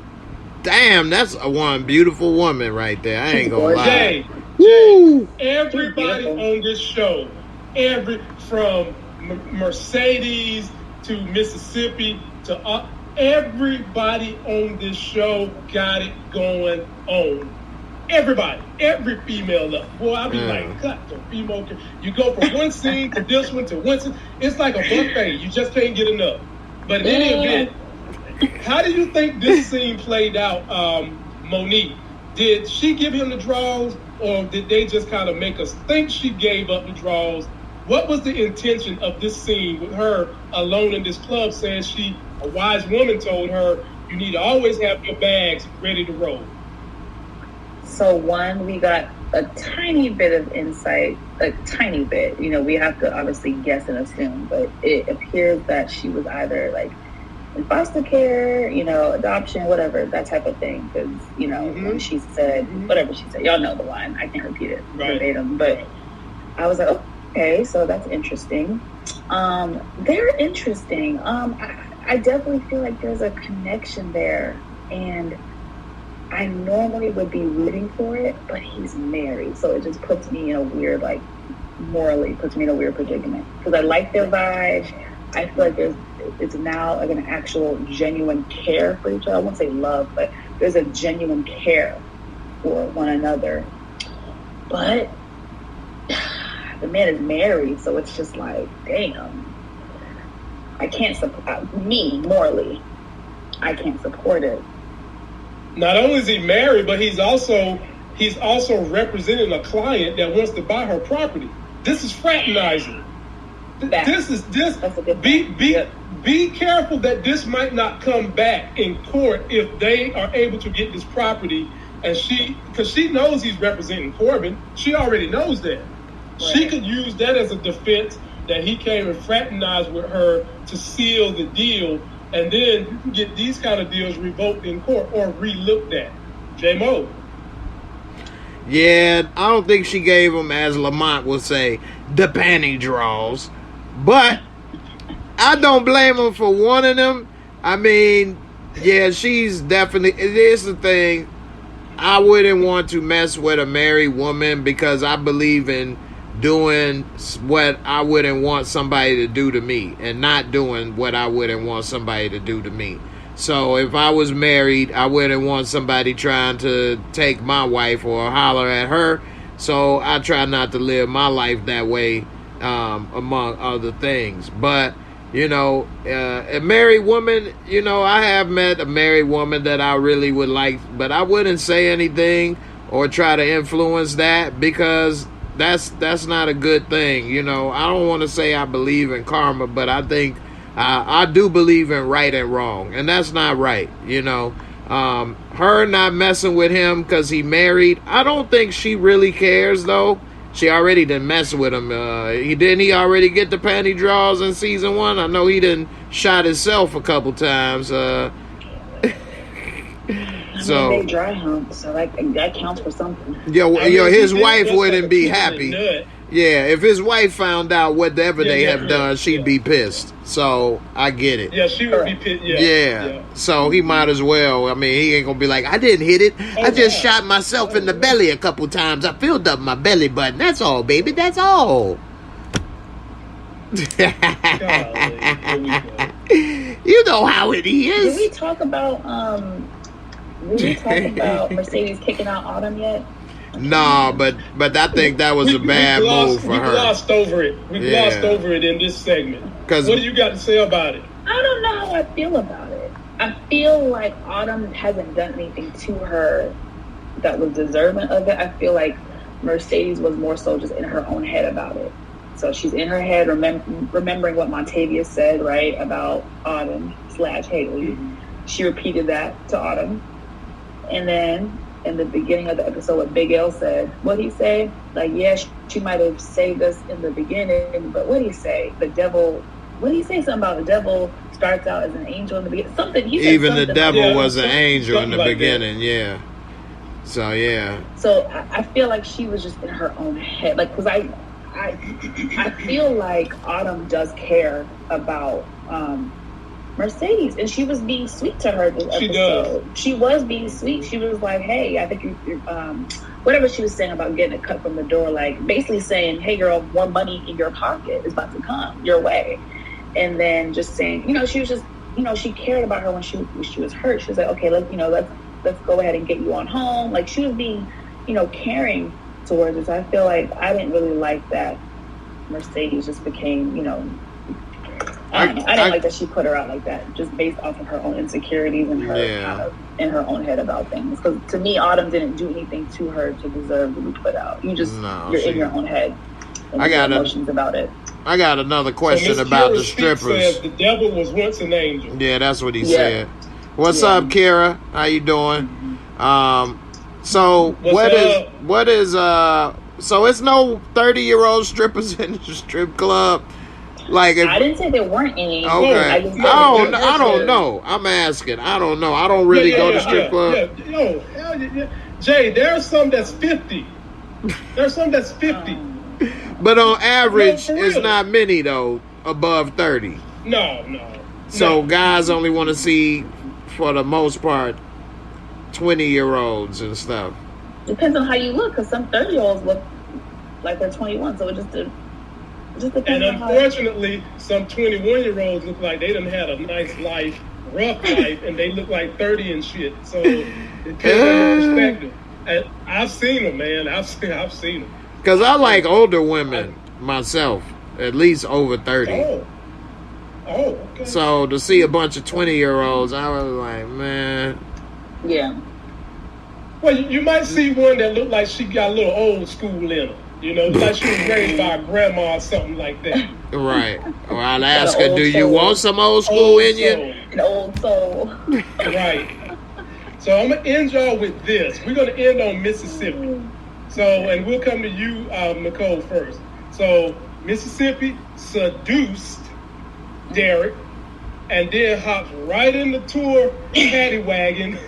Damn, that's one beautiful woman right there. I ain't gonna lie. Jay, Woo! everybody Beautiful. on this show, from Mercedes to Mississippi to everybody on this show got it going on. Everybody, every female left. Boy, I be like, cut the female. You go from one scene to this one to one scene. It's like a buffet. You just can't get enough. But in any event, how do you think this scene played out, Monique? Did she give him the draws, or did they just kind of make us think she gave up the draws? What was the intention of this scene with her alone in this club saying a wise woman told her, you need to always have your bags ready to roll? So one, we got a tiny bit of insight, a tiny bit. You know, we have to obviously guess and assume, but it appears that she was either like in foster care, you know, adoption, whatever, that type of thing. Because, you know, when she said, whatever she said, y'all know the line. I can't repeat it verbatim, but I was like, okay, so that's interesting. They're interesting. I definitely feel like there's a connection there, and I normally would be rooting for it, but he's married, so it just puts me in a weird, like, morally puts me in a weird predicament. Because I like their vibe. I feel like it's now like an actual genuine care for each other. I won't say love, but there's a genuine care for one another. But the man is married, so it's just like, damn. I can't support me morally. I can't support it. Not only is he married, but he's also representing a client that wants to buy her property. This is fraternizing. Be careful that this might not come back in court if they are able to get this property, and because she knows he's representing Corbin. She already knows that. Right. She could use that as a defense that he came and fraternized with her to seal the deal, and then you can get these kind of deals revoked in court or re-looked at. J-Mo. Yeah, I don't think she gave him, as Lamont would say, the panty draws. But I don't blame him for wanting them. I mean, yeah, she's definitely... It is the thing. I wouldn't want to mess with a married woman because I believe in doing what I wouldn't want somebody to do to me and not doing what I wouldn't want somebody to do to me. So if I was married, I wouldn't want somebody trying to take my wife or holler at her. So I try not to live my life that way, among other things. But, you know, a married woman, you know, I have met a married woman that I really would like, but I wouldn't say anything or try to influence that because that's not a good thing. You know, I don't want to say I believe in karma, but I think I do believe in right and wrong, and that's not right. You know, her not messing with him because he married, I don't think she really cares though. She already didn't mess with him. He already get the panty draws in season 1. I know he didn't shot himself a couple times. So they dry hump, so that counts for something. His wife wouldn't be happy. Yeah, if his wife found out whatever they have done, she'd be pissed. So I get it. Yeah, she would be pissed. Yeah. So he might as well. I mean, he ain't gonna be like, I didn't hit it. I just shot myself in the belly a couple times. I filled up my belly button. That's all, baby. That's all. You know how it is. Did we talk about Mercedes kicking out Autumn yet? No, but I think that was a bad move for her. We glossed over it. We glossed over it in this segment. What do you got to say about it? I don't know how I feel about it. I feel like Autumn hasn't done anything to her that was deserving of it. I feel like Mercedes was more so just in her own head about it. So she's in her head remembering what Montavia said, right, about Autumn / Haley. She repeated that to Autumn. And then in the beginning of the episode, what Big L said, what did he say? Like, yeah, she might have saved us in the beginning, but what did he say? The devil, what did he say? Something about the devil starts out as an angel in the beginning. Something, he said even the devil like was an angel in the like beginning, yeah. So, yeah. So I feel like she was just in her own head. Like, because I feel like Autumn does care about Mercedes, and she was being sweet to her this episode. She was being sweet. She was like, hey, I think you whatever she was saying about getting a cut from the door, like basically saying, hey girl, more money in your pocket is about to come your way. And then just saying, you know, she was just, you know, she cared about her when she was hurt. She was like, okay, let's go ahead and get you on home. Like she was being caring towards us. I feel like I didn't really like that Mercedes just became, I didn't like that she put her out like that, just based off of her own insecurities and her kind of in her own head about things. Because to me, Autumn didn't do anything to her to deserve to be put out. You're in your own head. And I got emotions about it. I got another question So about Kira the strippers. Says the devil was once an angel. Yeah, that's what he said. What's up, Kira? How you doing? So what is so it's no 30-year-old strippers in the strip club? Like I didn't say there weren't any. Okay. I don't know. I'm asking. I don't know. I don't really go to strip club. Yeah. Jay, there's some that's 50. There's some that's 50. But on average, it's not many though above 30. No. So guys only want to see, for the most part, 20-year-olds and stuff. Depends on how you look, because some 30-year-olds look like they're 21. So it just depends. And on unfortunately, some 21-year-olds look like they done had a nice life, rough life, and they look like 30 and shit. So it depends on your perspective. And I've seen them, man. I've seen them. Because I like older women myself, at least over 30. Oh, okay. So to see a bunch of 20-year-olds, I was like, man. Yeah. Well, you might see one that looked like she got a little old school in her. Like she was raised by a grandma or something like that. Right. Well, I'll ask her, do you want some old school in you? An old soul. Right. So I'm going to end y'all with this. We're going to end on Mississippi. So, and we'll come to you, Nicole, first. So, Mississippi seduced Derek and then hopped right in the tour paddy wagon.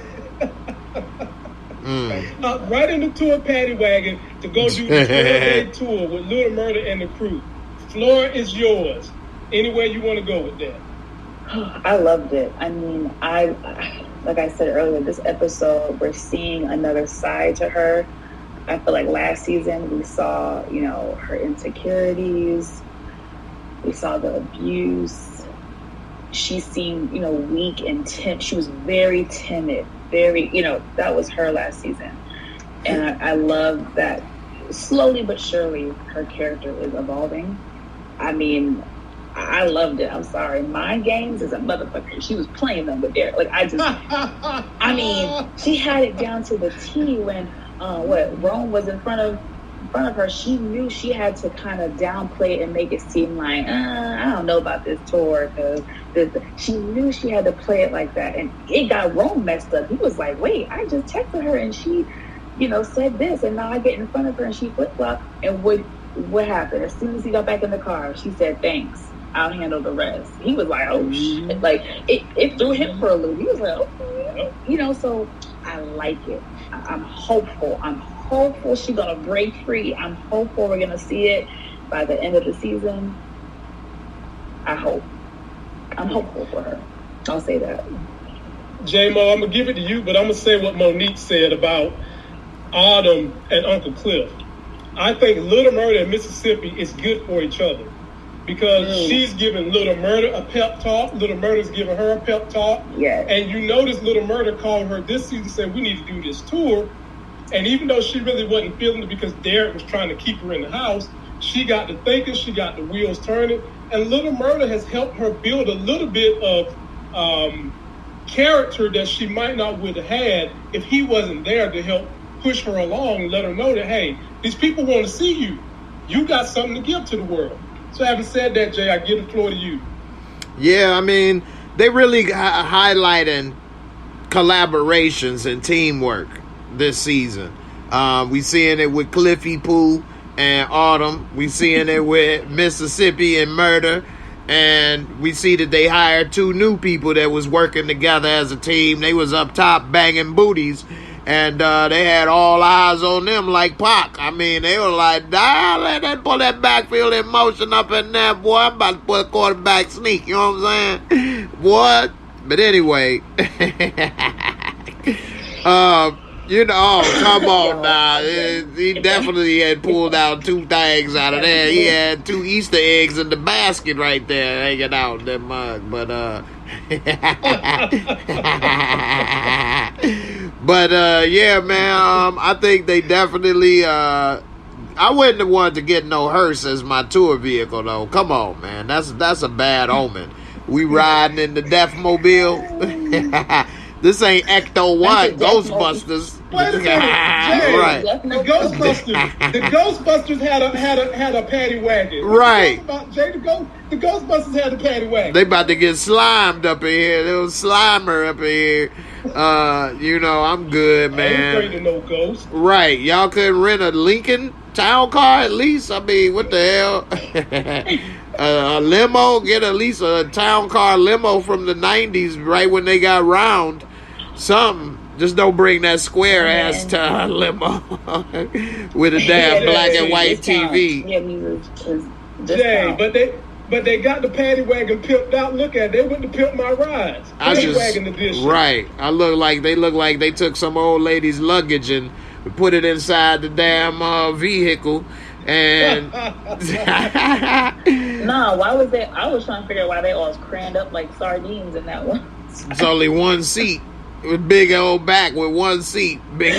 Right in the tour paddy wagon to go do the 12-day tour with Little Murder and the crew. Floor is yours. Anywhere you want to go with that. I loved it. I mean, like I said earlier, this episode, we're seeing another side to her. I feel like last season we saw, her insecurities. We saw the abuse. She seemed, weak and timid. She was very timid. Very, that was her last season. And I love that slowly but surely her character is evolving. I mean, I loved it. I'm sorry. Mind games is a motherfucker. She was playing them with Derek. Like, I mean, she had it down to the T when, Rome was in front of her. She knew she had to kind of downplay it and make it seem like, I don't know about this tour, because she knew she had to play it like that. And it got Rome messed up. He was like, wait, I just texted her and she, said this, and now I get in front of her and she flip-flopped. And what happened? As soon as he got back in the car, she said, thanks, I'll handle the rest. He was like, oh, shit. Like, it threw him for a loop. He was like, okay. So I like it. I'm hopeful. She's going to break free. I'm hopeful we're going to see it by the end of the season. I hope. I'm hopeful for her. I'll say that. J-Mo, I'm going to give it to you, but I'm going to say what Monique said about Autumn and Uncle Cliff. I think Little Murder and Mississippi is good for each other because she's giving Little Murder a pep talk. Little Murder's giving her a pep talk. Yes. And you notice Little Murder called her this season, said, we need to do this tour. And even though she really wasn't feeling it because Derek was trying to keep her in the house, she got to thinking, she got the wheels turning. And Little Murder has helped her build a little bit of character that she might not would have had if he wasn't there to help push her along and let her know that, hey, these people want to see you. You got something to give to the world. So having said that, Jay, I give the floor to you. Yeah, I mean, they really highlighting collaborations and teamwork this season. We seeing it with Cliffy Pooh and Autumn. We seeing it with Mississippi and Murder. And we see that they hired 2 new people that was working together as a team. They was up top banging booties. And they had all eyes on them like Pac. I mean, they were like, let that pull that backfield in motion up in there, boy. I'm about to put a quarterback sneak. You know what I'm saying? What? But anyway. Come on now. He definitely had pulled out 2 things out of there. He had 2 Easter eggs in the basket right there hanging out in that mug. But But yeah, man, I think they definitely. I wouldn't have wanted to get no hearse as my tour vehicle though. Come on, man, that's a bad omen. We riding in the Deathmobile. This ain't Ecto One Ghostbusters. Wait a second, Jay, Right. The Ghostbusters had a paddy wagon. Right. About, Jay, the Ghostbusters had a paddy wagon. They about to get slimed up in here. There was Slimer up in here. You know, I'm good, I ain't afraid man. of no ghost. Right. Y'all couldn't rent a Lincoln Town Car at least? I mean, what the hell? A limo? Get at least a Town Car limo from the 90s right when they got round. Something. Just don't bring that square ass to limo with a damn black and white TV. Yeah, we was Jay, but they got the paddy wagon pimped out. Look at it. They went to pimp my rides. Paddy wagon edition. Right. They look like they took some old lady's luggage and put it inside the damn vehicle. And nah, why was they? I was trying to figure out why they all was crammed up like sardines in that one. it's only one seat with big old back with one seat. Big.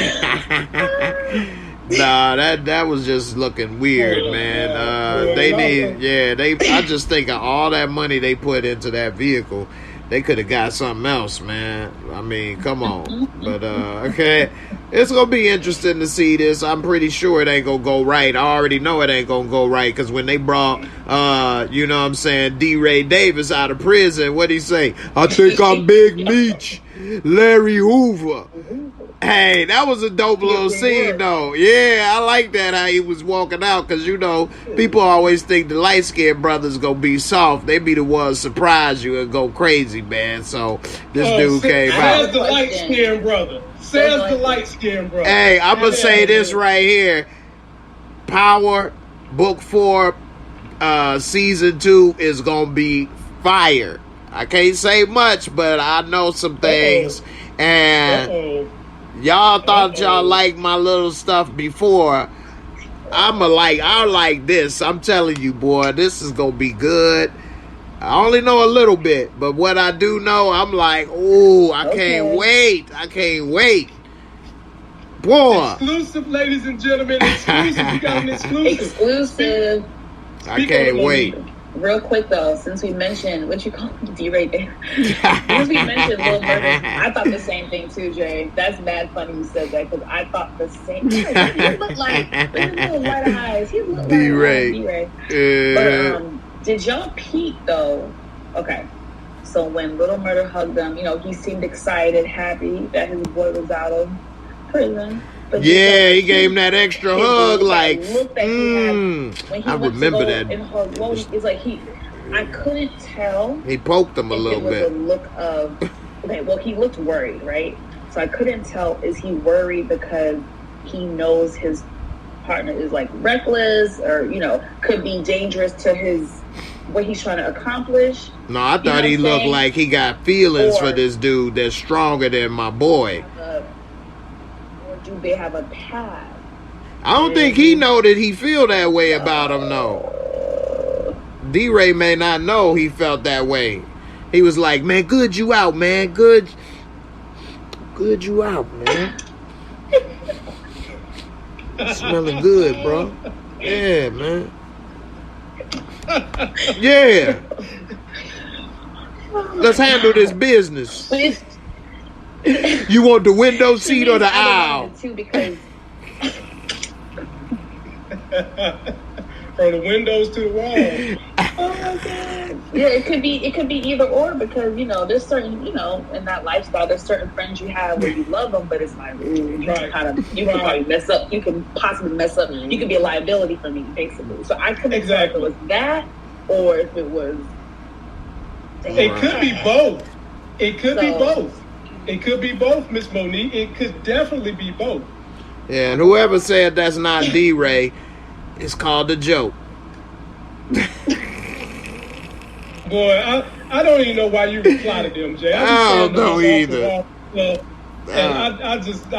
Nah, that was just looking weird, man. I just think of all that money they put into that vehicle, they could have got something else, man. I mean, come on. But okay, it's gonna be interesting to see this. I'm pretty sure it ain't gonna go right. I already know it ain't gonna go right because when they brought, you know what I'm saying, D. Ray Davis out of prison, what'd he say? I think I'm Big Meech, Larry Hoover. Hey, that was a dope little scene, though. Yeah, I like that, how he was walking out, because, you know, people always think the light-skinned brothers gonna be soft. They be the ones surprise you and go crazy, man. So, this dude came out. Says the light-skinned brother. Says the light-skinned brother. Hey, I'm gonna say this right here. Power, Book 4, Season 2 is gonna be fire. I can't say much, but I know some things. And y'all thought y'all liked my little stuff before. I like this. I'm telling you, boy, this is gonna be good. I only know a little bit, but what I do know, I'm like, ooh, I can't wait. I can't wait. Boy. Exclusive, ladies and gentlemen. Exclusive. You got an Exclusive. I can't wait. Real quick though, since we mentioned what you call D. Ray Davis, since we mentioned Lil Murder, I thought the same thing too, Jay. That's mad funny you said that because I thought the same thing. He looked like with little white eyes. He looked D. like Ray. D. Ray. But did y'all peep though? Okay, so when Little Murder hugged him, you know, he seemed excited, happy that his boy was out of prison. But yeah, he gave him that extra hug, like, I remember that. It's like I couldn't tell. He poked him a little bit. It was a look of, okay, well, he looked worried, right? So I couldn't tell, is he worried because he knows his partner is like reckless or, you know, could be dangerous to what he's trying to accomplish? No, I thought he looked like he got feelings for this dude that's stronger than my boy. Do they have a path? I don't think he know that he feel that way about him, no. D-Ray may not know he felt that way. He was like, man, good you out, man. Good you out, man. Smelling good, bro. Yeah, man. Yeah. Let's handle this business. You want the window seat or the aisle? Too, because from the windows to the wall. Oh my God. Yeah, it could be either or because, you know, there's certain, you know, in that lifestyle, there's certain friends you have where you love them, but it's like, ooh, you can probably mess up. You can possibly mess up. You could be a liability for me, basically. So I couldn't tell if it was that or if it was. It could be both. It could be both. It could be both, Miss Monique. It could definitely be both. Yeah, and whoever said that's not D-Ray, it's called a joke. Boy, I don't even know why you reply to them, Jay. I don't know either. And I just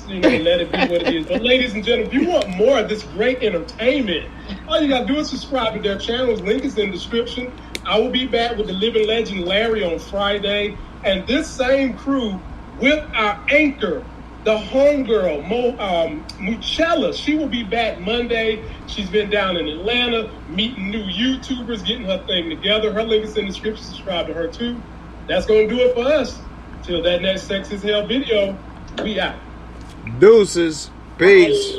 you know, let it be what it is. But ladies and gentlemen, if you want more of this great entertainment, all you gotta do is subscribe to their channels. Link is in the description. I will be back with the living legend Larry on Friday. And this same crew with our anchor, The homegirl, Muchella, she will be back Monday. She's been down in Atlanta, meeting new YouTubers, getting her thing together. Her link is in the description. Subscribe to her too. That's going to do it for us. Till that next Sex is Hell video, we out. Deuces. Peace.